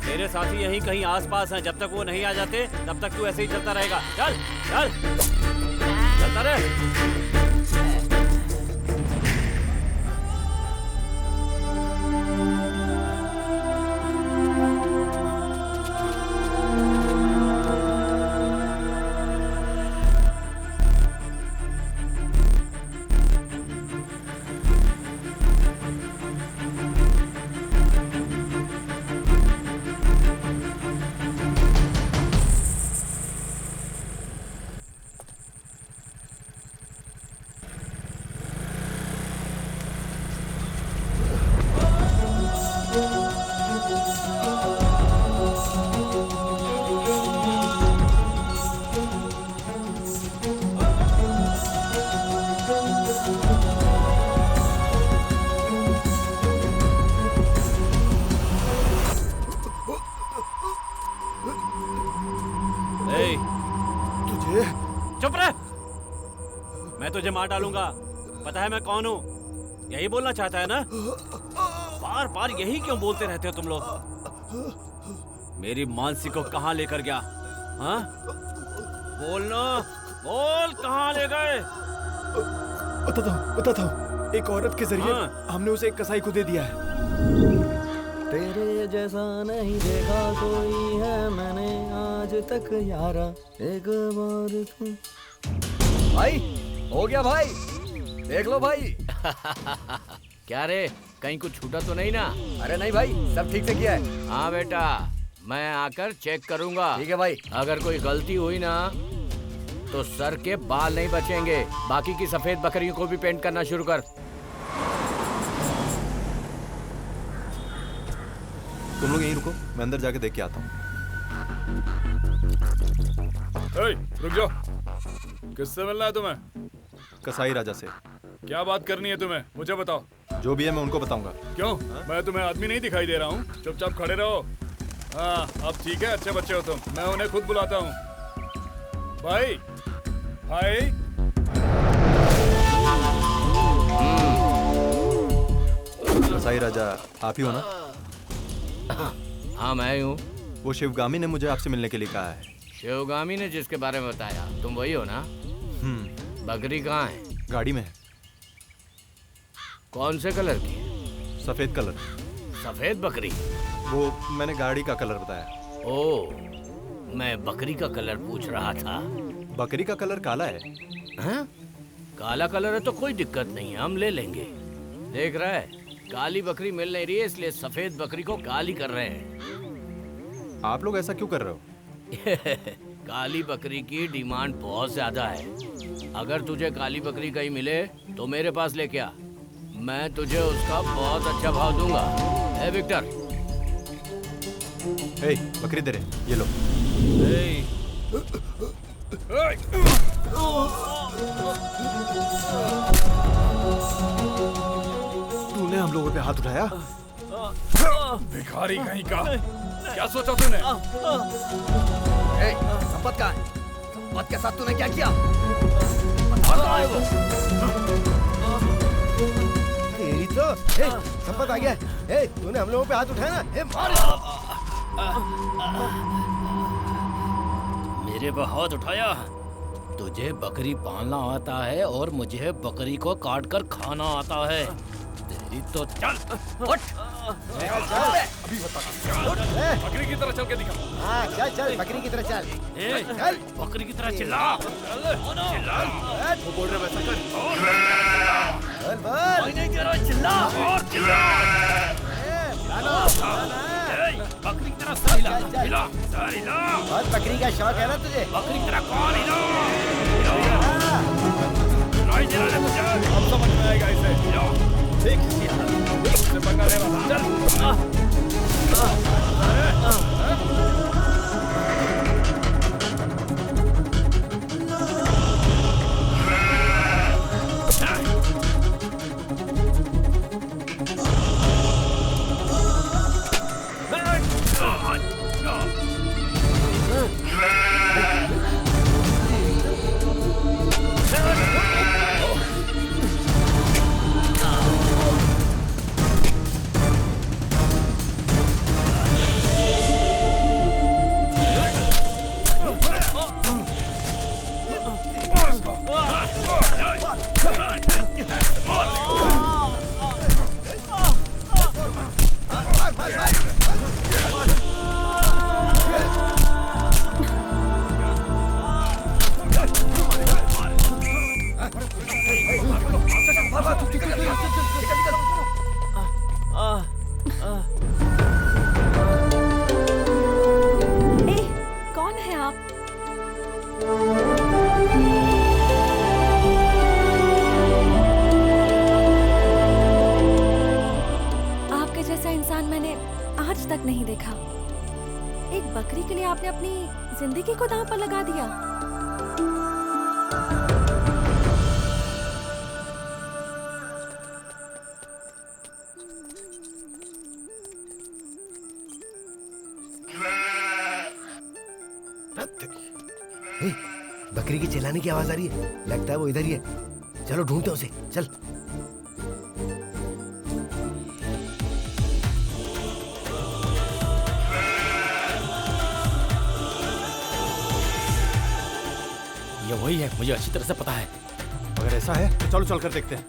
मेरे साथी यहीं कहीं आसपास हैं, जब तक वो नहीं आ जाते तब तक तू ऐसे ही चलता रहेगा। चल चल चलता रहे। तुझे मार डालूंगा। पता है मैं कौन हूँ? यही बोलना चाहता है ना? बार बार यही क्यों बोलते रहते हो तुम लोग? मेरी मानसी को कहाँ लेकर गया? हाँ? बोलना, बोल कहाँ ले गए? बताता हूँ। एक औरत के जरिए हमने उसे एक कसाई को दे दिया है। तेरे जैसा नहीं देखा कोई है मैंने आज तक यारा, एक बार तू। भाई हो गया भाई, देख लो भाई। क्या रे, कहीं कुछ छूटा तो नहीं ना? अरे नहीं भाई, सब ठीक से किया है। हाँ बेटा, मैं आकर चेक करूंगा। ठीक है भाई। अगर कोई गलती हुई ना तो सर के बाल नहीं बचेंगे। बाकी की सफेद बकरियों को भी पेंट करना शुरू कर। तुम लोग यहीं रुको, मैं अंदर जाके देख के आता हूँ। रुक जाओ। किससे मिलना है तुम्हें? कसाई राजा से। क्या बात करनी है तुम्हें, मुझे बताओ। जो भी है मैं उनको बताऊंगा। क्यों? मैं तुम्हें आदमी नहीं दिखाई दे रहा हूँ? चुपचाप खड़े रहो। हाँ अब ठीक है, अच्छे बच्चे हो तुम। मैं उन्हें खुद बुलाता हूँ। भाई भाई। कसाई राजा आप ही हो ना? हाँ मैं ही हूँ। वो शिवगामी ने मुझे आपसे मिलने के लिए कहा है। शिवगामी ने जिसके बारे में बताया, तुम वही हो ना? बकरी कहाँ है? गाड़ी में है। कौन से कलर की? सफेद कलर। सफेद बकरी? वो मैंने गाड़ी का कलर बताया। ओ, मैं बकरी का कलर पूछ रहा था। बकरी का कलर काला है। हाँ? काला कलर है तो कोई दिक्कत नहीं है, हम ले लेंगे। देख रहा है, काली बकरी मिल नहीं रही है, इसलिए सफेद बकरी को काली कर रहे हैं। आप लोग ऐसा क्यों कर रहे हो? काली बकरी की डिमांड बहुत ज्यादा है। अगर तुझे काली बकरी कहीं मिले तो मेरे पास लेके आ, मैं तुझे उसका बहुत अच्छा भाव दूंगा। ए विक्टर। ए, बकरी दे रहे, ये लो। तूने हम लोगों पे हाथ उठाया? भिखारी कहीं का, क्या सोचा तूने? संपत कहाँ है? संपत के साथ तूने क्या किया? तेरी तो संपत आ गया। तूने हम लोगों पे हाथ उठाया ना? मार। मेरे पे हाथ उठाया? तुझे बकरी पालना आता है और मुझे बकरी को काट कर खाना आता है। तेरी तो चल उठ। अभी बता। बकरी की तरह चल के दिखा। हाँ चल चल, बकरी की तरह चल। चल बकरी की तरह चिल्ला। चिल्ला। वो बोल रहे वैसा कर। बोल बोल। नहीं कह रहा, चिल्ला और चिल्ला। बकरी की तरह हिला हिला हिला। बहुत बकरी का शौक है ना तुझे? बकरी की तरह कौन हिला? अब समझ में आएगा इसे। देख इससे पंगा ले रहा था। कौन है आप? आपके जैसा इंसान मैंने आज तक नहीं देखा। एक बकरी के लिए आपने अपनी जिंदगी को दांव पर लगा दिया। बकरी की चिल्लाने की आवाज आ रही है, लगता है वो इधर ही है। चलो ढूंढते उसे, चल। ये वही है, मुझे अच्छी तरह से पता है। अगर ऐसा है तो चलो चल कर देखते हैं।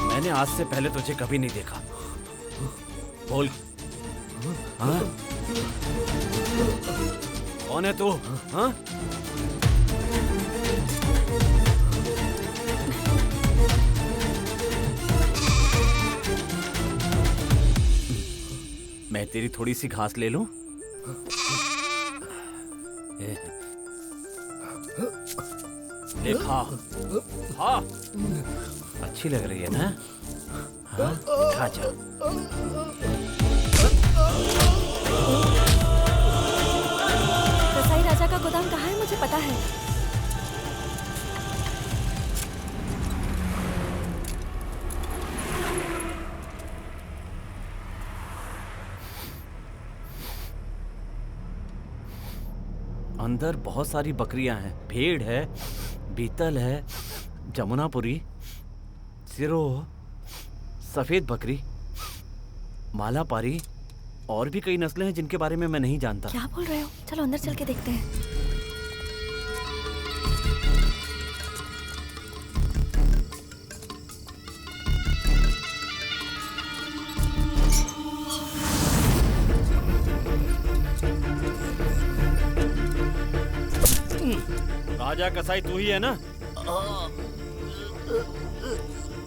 मैंने आज से पहले तुझे कभी नहीं देखा। बोल, हाँ? कौन है तू? हाँ? मैं तेरी थोड़ी सी घास ले लूं? ले खा, खा। अच्छी लग रही है ना? हाँ, खा जा। कसाई राजा का गोदाम कहाँ है मुझे पता है। अंदर बहुत सारी बकरियां हैं। भेड़ है, बीतल है, जमुनापुरी, सिरो, सफेद बकरी, मालापारी और भी कई नस्लें हैं जिनके बारे में मैं नहीं जानता। क्या बोल रहे हो? चलो अंदर चल के देखते हैं। राजा कसाई तू ही है ना?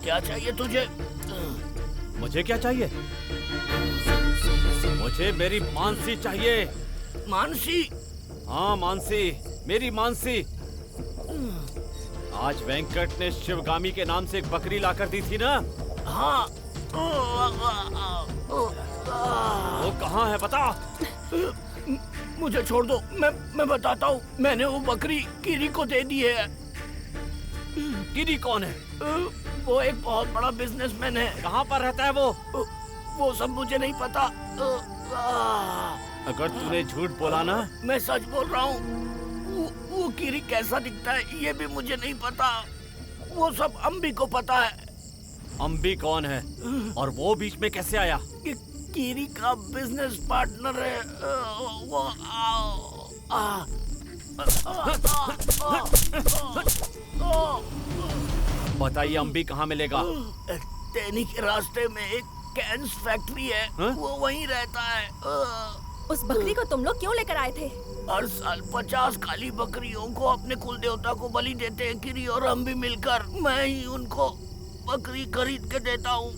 क्या चाहिए तुझे? मुझे क्या चाहिए? मुझे मेरी मानसी चाहिए। मानसी? हाँ मानसी, मेरी मानसी। आज वेंकट ने शिवगामी के नाम से एक बकरी लाकर दी थी ना? हाँ। वो कहाँ है बता? मुझे छोड़ दो, मैं बताता हूँ। मैंने वो बकरी कीरी को दे दी है। कीरी कौन है? वो एक बहुत बड़ा बिजनेसमैन है। कहाँ पर रहता है वो? वो सब मुझे नहीं पता। अगर तूने झूठ बोला ना? मैं सच बोल रहा हूँ। वो कीरी कैसा दिखता है ये भी मुझे नहीं पता। वो सब अम्बी को पता है। अम्बी कौन है और वो बीच में कैसे आया? कीरी का बिजनेस पार्टनर है। वो बताइए अम्बी कहाँ मिलेगा? तेनी के रास्ते में एक कैंस फैक्ट्री है। वो वहीं रहता है। उस बकरी को तुम लोग क्यों लेकर आए थे? हर साल 50 काली बकरियों को अपने कुल देवता को बलि देते हैं कीरी और हम भी मिलकर। मैं ही उनको बकरी खरीद के देता हूँ।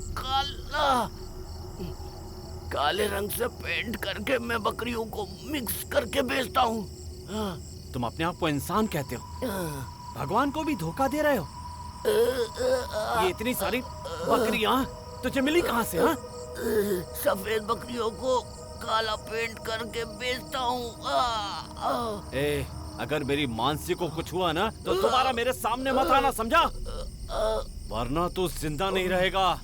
काले रंग से पेंट करके मैं बकरियों को मिक्स करके बेचता हूँ। तुम अपने आप को इंसान कहते हो? भगवान को भी धोखा दे रहे हो? ये इतनी सारी बकरियां तुझे मिली कहाँ से? हाँ? सफेद बकरियों को काला पेंट करके बेचता हूँ। अगर मेरी मानसी को कुछ हुआ ना तो तुम्हारा मेरे सामने मत आना, समझा? वरना तू जिंदा नहीं रहेगा।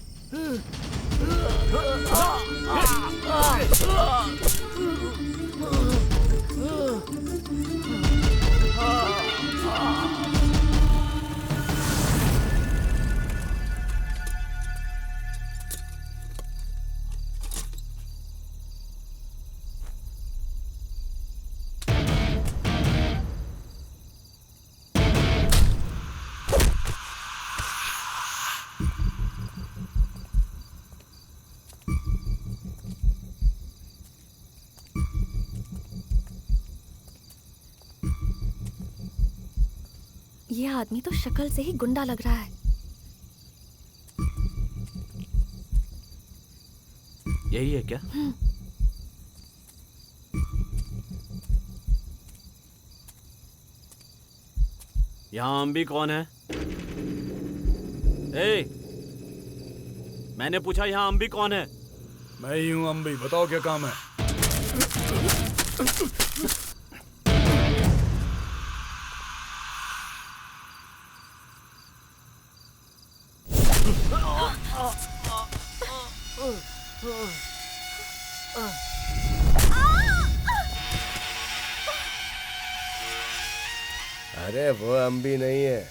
ये आदमी तो शक्ल से ही गुंडा लग रहा है। यही है क्या? यहाँ अम्बी कौन है? ए, मैंने पूछा यहाँ अम्बी कौन है? मैं ही हूँ अम्बी, बताओ क्या काम है? अरे वो अम्बी नहीं है,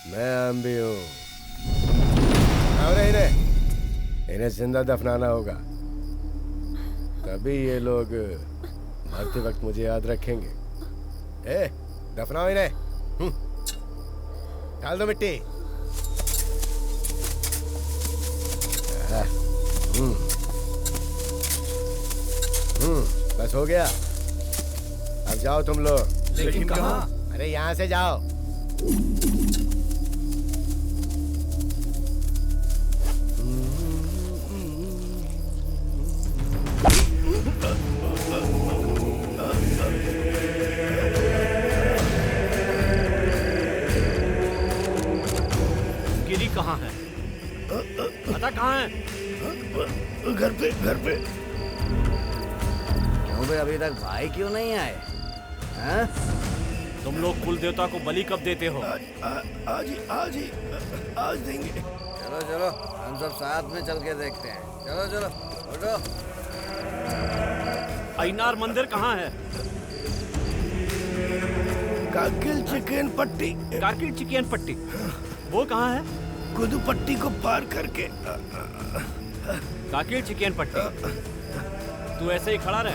मैं अम्बी हूँ। अरे इन्हें जिंदा दफनाना होगा, तभी ये लोग मरते वक्त मुझे याद रखेंगे। ए, दफनाओ इन्हें। डाल दो मिट्टी। बस हो गया, अब जाओ तुम लोग। लेकिन कहाँ? अरे यहाँ से जाओ। गिरी कहाँ है? पता कहाँ है? घर पे। क्यों बे, अभी तक भाई क्यों नहीं आए? हाँ? तुम लोग कुल देवता को बलि कब देते हो? आज देंगे। चलो हम सब साथ में चल के देखते हैं। चलो उठो। ऐनार मंदिर कहाँ है? कारगिल चिकन पट्टी। कारगिल चिकन पट्टी वो कहाँ है? गुदू पट्टी को पार करके। कारगिल चिकन पट्टी। तू ऐसे ही खड़ा रहे,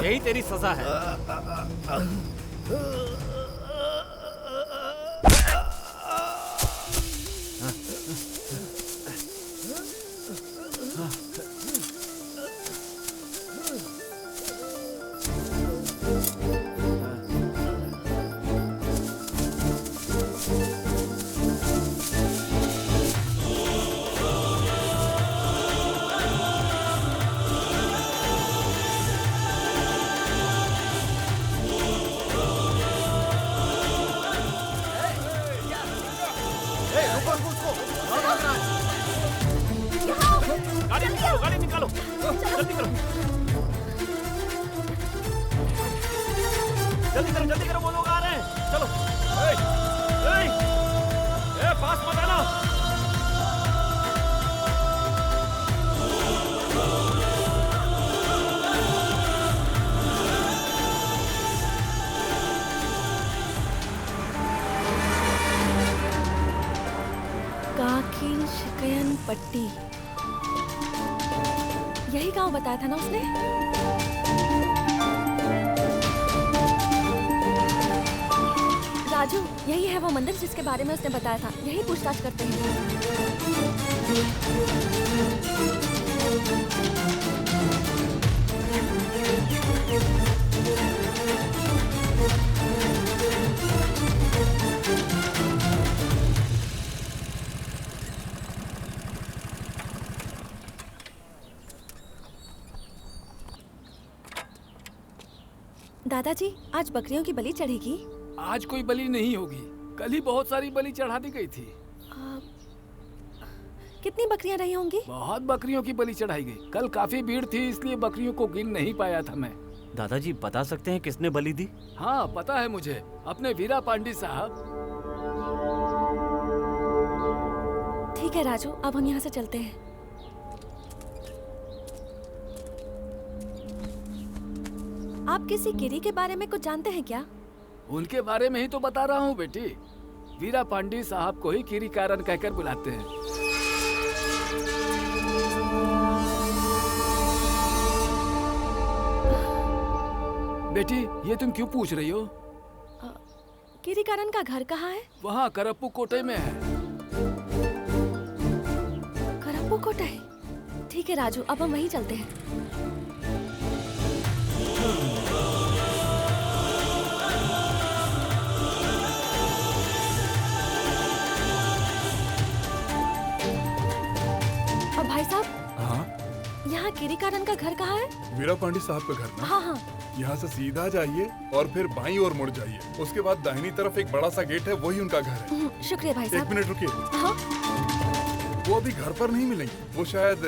यही तेरी सजा है। गाड़ी निकालो, जल्दी करो। जल्दी करो, वो लोग आ रहे हैं। चलो। पास मत आना। कारगिल चिकन पट्टी, यही गांव बताया था ना उसने? राजू, यही है वो मंदिर जिसके बारे में उसने बताया था। यही पूछताछ करते हैं। दादाजी, आज बकरियों की बलि चढ़ेगी? आज कोई बलि नहीं होगी, कल ही बहुत सारी बलि चढ़ा दी गई थी। कितनी बकरियां रही होंगी? बहुत बकरियों की बलि चढ़ाई गई। कल काफी भीड़ थी, इसलिए बकरियों को गिन नहीं पाया था मैं। दादाजी बता सकते हैं किसने बलि दी? हाँ पता है मुझे, अपने वीरा पांडी साहब। ठीक है राजू, अब हम यहाँ से चलते हैं। आप किसी गिरी के बारे में कुछ जानते हैं क्या? उनके बारे में ही तो बता रहा हूँ बेटी। वीरा पांडी साहब को ही गिरी कारण कहकर बुलाते हैं। बेटी, ये तुम क्यों पूछ रही हो? गिरी कारण का घर कहाँ है? वहाँ करप्पू कोटे में है। करप्पू कोटे? ठीक है राजू, अब हम वहीं चलते हैं। भाई साहब, हाँ, यहाँ किरीकारन का घर कहाँ है? मीरा पांडे साहब का घर ना? हाँ हाँ। यहाँ से सीधा जाइए और फिर बाईं ओर मुड़ जाइए। उसके बाद दाहिनी तरफ एक बड़ा सा गेट है, वही उनका घर है। शुक्रिया भाई साहब। 1 मिनट रुकिए। हाँ। वो अभी घर पर नहीं मिलेंगे, वो शायद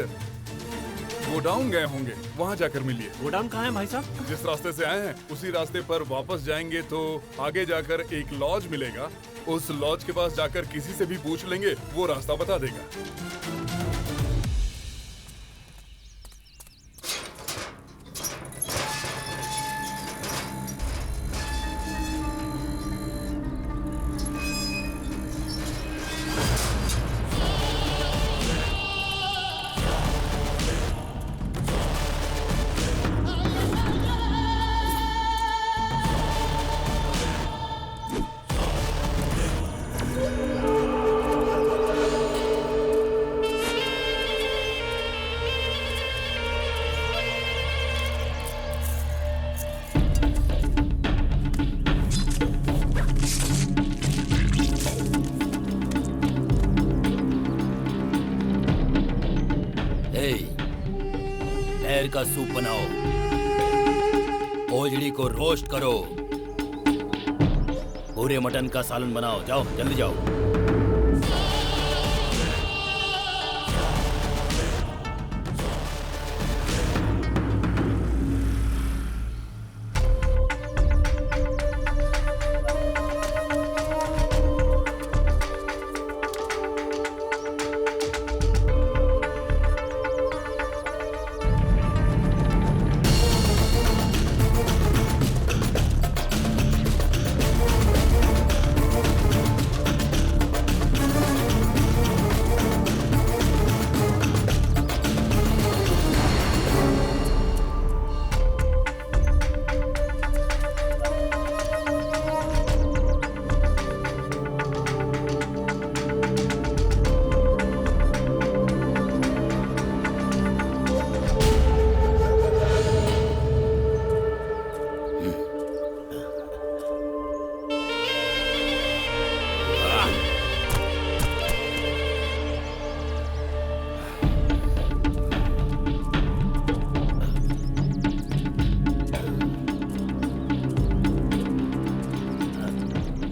गोडाउन गए होंगे, वहाँ जाकर मिलिए। गोडाउन कहाँ है भाई साहब? जिस रास्ते से आए हैं उसी रास्ते पर वापस जाएंगे तो आगे जाकर एक लॉज मिलेगा। उस लॉज के पास जाकर किसी से भी पूछ लेंगे, वो रास्ता बता देगा। पैर का सूप बनाओ, ओजड़ी को रोस्ट करो, पूरे मटन का सालन बनाओ। जाओ जल्दी जाओ।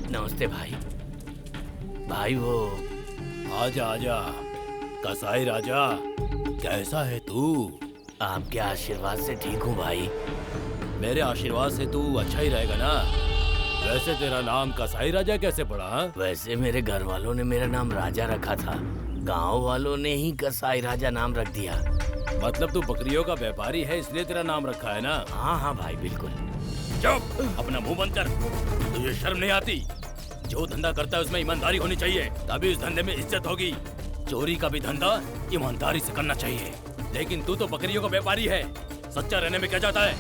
नमस्ते भाई। भाई वो आजा आजा, कसाई राजा, कैसा है तू? आपके आशीर्वाद से ठीक हूँ भाई। मेरे आशीर्वाद से तू अच्छा ही रहेगा ना? वैसे तेरा नाम कसाई राजा कैसे पड़ा? वैसे मेरे घर वालों ने मेरा नाम राजा रखा था, गांव वालों ने ही कसाई राजा नाम रख दिया। मतलब तू बकरियों का व्यापारी है इसलिए तेरा नाम रखा है ना? हाँ हाँ भाई बिल्कुल। चुप, अपना मुंह बंद कर। तुझे शर्म नहीं आती? जो धंधा करता है उसमें ईमानदारी होनी चाहिए, तभी उस धंधे में इज्जत होगी। चोरी का भी धंधा ईमानदारी से करना चाहिए। लेकिन तू तो बकरियों का व्यापारी है, सच्चा रहने में क्या जाता है?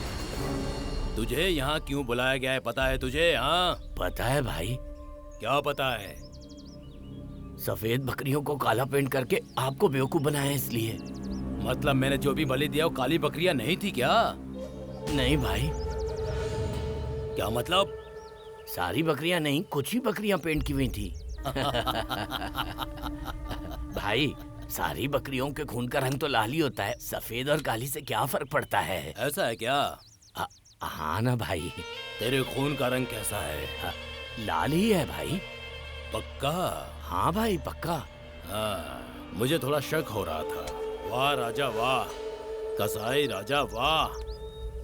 तुझे यहाँ क्यों बुलाया गया है पता है तुझे? हाँ पता है भाई। क्या पता है? सफेद बकरियों को काला पेंट करके आपको बेवकूफ बनाया इसलिए। मतलब मैंने जो भी बलि दिया वो काली बकरियां नहीं थी क्या? नहीं भाई। क्या मतलब? सारी बकरियां नहीं, कुछ ही बकरियां पेंट की हुई थी। भाई सारी बकरियों के खून का रंग तो लाल ही होता है, सफेद और काली से क्या फर्क पड़ता है? ऐसा है क्या? हाँ ना भाई। तेरे खून का रंग कैसा है? लाल ही है भाई। पक्का? हाँ भाई पक्का। हाँ, मुझे थोड़ा शक हो रहा था। वाह राजा वाह, कसाई राजा वाह।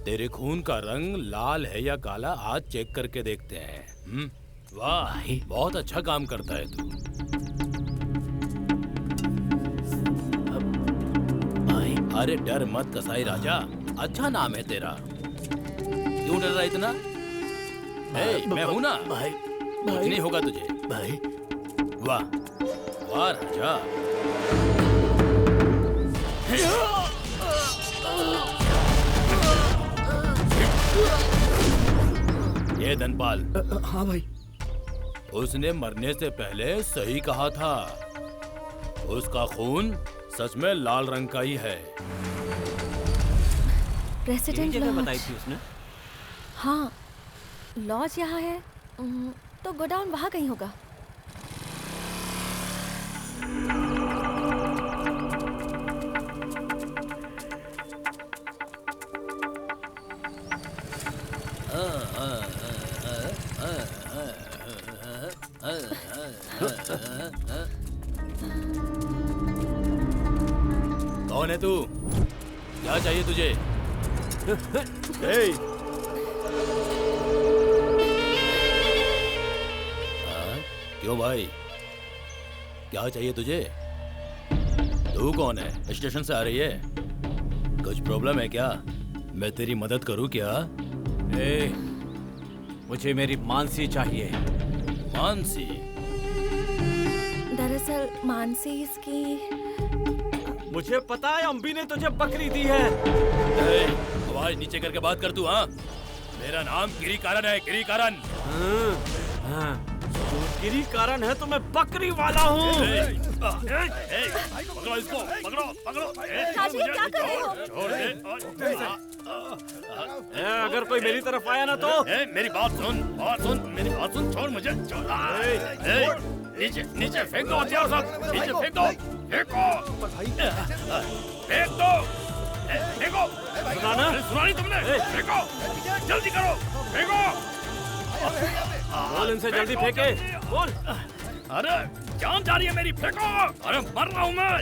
तेरे खून का रंग लाल है या काला आज चेक करके देखते हैं। वाह भाई, बहुत अच्छा काम करता है तू। भाई अरे डर मत कसाई राजा, अच्छा नाम है तेरा। क्यों डर रहा है इतना? मैं हूं ना भाई, कुछ नहीं होगा तुझे भाई। वाह वाह राजा। ये धनपाल। हाँ भाई। उसने मरने से पहले सही कहा था, उसका खून सच में लाल रंग का ही है। प्रेसिडेंट जगह लॉज बताई थी उसने। हाँ, लॉज यहाँ है तो गोडाउन वहाँ कहीं होगा। कौन है तू? क्या चाहिए तुझे? क्यों भाई, क्या चाहिए तुझे? तू कौन है? स्टेशन से आ रही है? कुछ प्रॉब्लम है क्या? मैं तेरी मदद करूं क्या? मुझे मेरी मानसी चाहिए। मानसी? दरअसल मानसी इसकी। मुझे पता है अम्बी ने तुझे बकरी दी है। आवाज नीचे करके बात कर तू। हाँ, मेरा नाम गिरिकारण है, गिरिकारण। गिरी कारण है तो मैं बकरी वाला हूँ। पकड़ो इसको, पकड़ो, पकड़ो। राजीव, क्या कर रहे हो? छोड़ दे। अगर कोई मेरी तरफ आया ना तो। मेरी बात सुन, मेरी बात सुन, छोड़ मुझे, छोड़। नीचे नीचे फेंक दो हथियार सब, नीचे फेंक दो, फेंको, फेंक दो, फेंको। सुना नहीं तुमने? फेंको, जल्दी करो, फेंको। बोल इनसे जल्दी फेंके, बोल। अरे जान जा रही है मेरी, फेंको। अरे मर रहा हूँ मैं,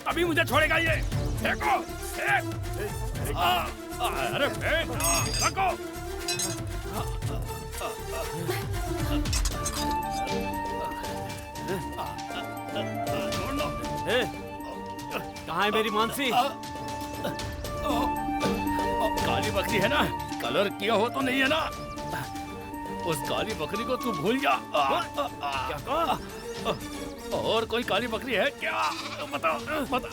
अभी मुझे छोड़ेगा ये? फेंको, फेंक। अरे फेंक, रखो। कहाँ है मेरी मानसी? काली बकरी है ना, कलर किया हो तो नहीं है ना? उस काली बकरी को तू भूल जा। क्या कहा? और कोई काली बकरी है क्या? बता, बता।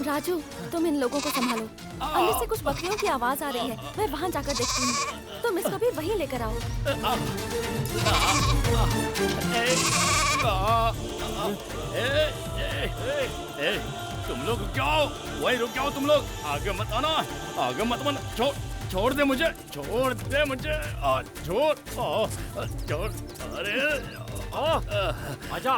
राजू, तुम इन लोगों को संभालो। अंदर से कुछ बकरियों की आवाज आ रही है, मैं वहाँ जाकर देखती हूँ। तुम इसको भी वहीं लेकर आओ। तुम लोग रुक जाओ, वही रुक जाओ तुम लोग, आगे मत आना, आगे मत आना। छोड़ दे मुझे, छोड़ दे मुझे, छोड़, छोड़। अरे आजा।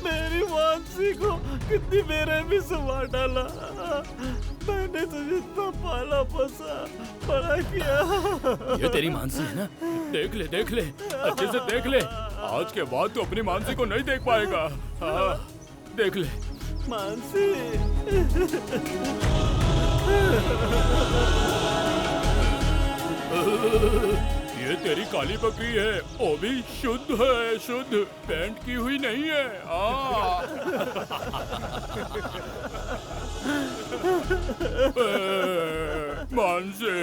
मेरी मानसी को कितनी बेरहमी से मार डाला। मैंने तुझे इतना पाला पोसा बड़ा किया। ये तेरी मानसी है ना? देख ले, देख ले, अच्छे से देख ले। आज के बाद तू अपनी मानसी को नहीं देख पाएगा। हाँ, देख ले। मानसी। ये तेरी काली बकरी है, वो भी शुद्ध है, शुद्ध, पेंट की हुई नहीं है। मानसी।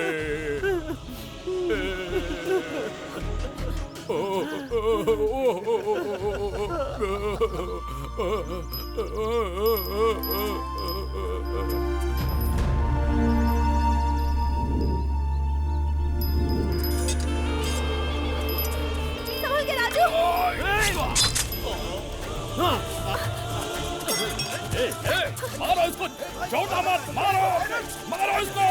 मारो इसको, छोटा मत, मारो, मारो इसको।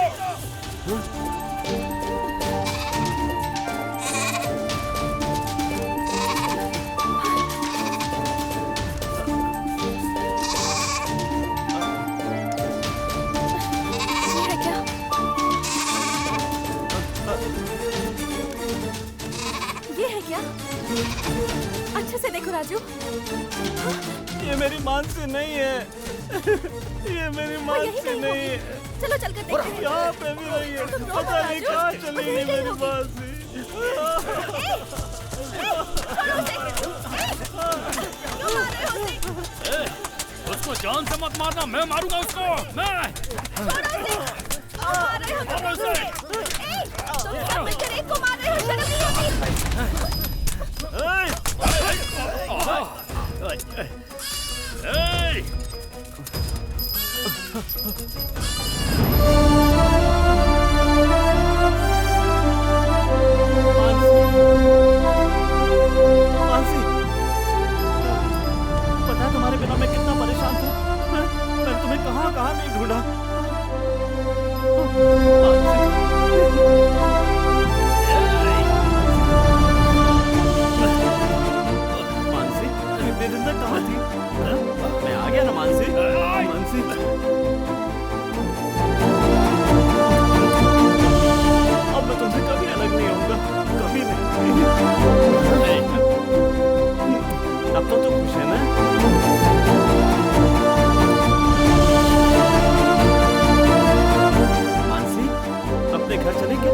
ये है क्या? अच्छे से देखो राजू। ये मेरी मानसी नहीं है। ये मेरी मानसी नहीं है। चलो चलकर देखते हैं। यहाँ पे भी नहीं है। पता नहीं कहाँ चली गई मेरी मानसी। उसको जान से मत मारना, मैं मारूंगा उसको। मैं तुम सब मिलकर एक को मार रहे हो, शर्म नहीं आती? ढूंढा। मानसी, इतने दिन तक कहाँ थी? मैं आ गया ना मानसी। मानसी, अब मैं तुमसे कभी अलग नहीं होऊंगा, कभी नहीं। अब तो तू खुश है ना? मानसी, अपने घर चले क्या?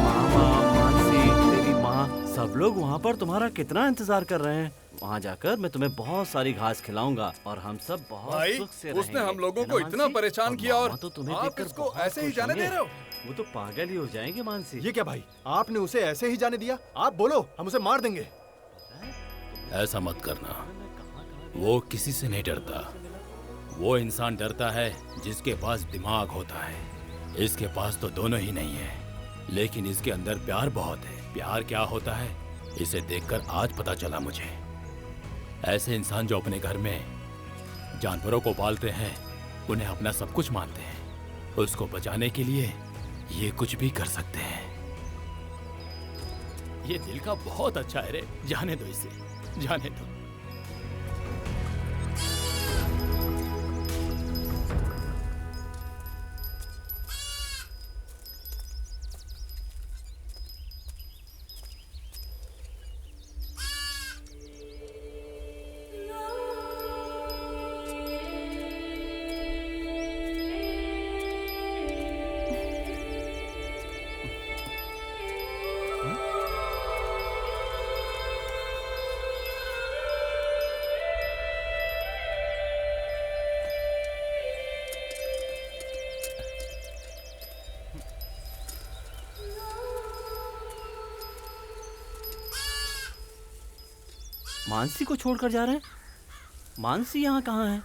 मामा, मानसी, तेरी माँ, सब लोग वहाँ पर तुम्हारा कितना इंतजार कर रहे हैं। वहाँ जाकर मैं तुम्हें बहुत सारी घास खिलाऊंगा और हम सब बहुत भाई, सुख से उसने रहेंगे। हम लोगों है ना को इतना मानसी? परेशान किया और मामा तो तुम्हें आप देखकर इसको बहुत ऐसे ही खुश जाने होंगे। दे रहे हो? वो तो पागल ही हो जाएंगे मानसी। ये क्या भाई, आपने उसे ऐसे ही जाने दिया? आप बोलो, हम उसे मार देंगे। ऐसा मत करना, वो किसी से नहीं डरता। वो इंसान डरता है जिसके पास दिमाग होता है। इसके पास तो दोनों ही नहीं है, लेकिन इसके अंदर प्यार बहुत है। प्यार क्या होता है इसे देखकर आज पता चला मुझे। ऐसे इंसान जो अपने घर में जानवरों को पालते हैं, उन्हें अपना सब कुछ मानते हैं, उसको बचाने के लिए ये कुछ भी कर सकते हैं। ये दिल का बहुत अच्छा है रे, जाने दो इसे, जाने दो। मानसी को छोड़कर जा रहे हैं? मानसी यहाँ कहाँ है?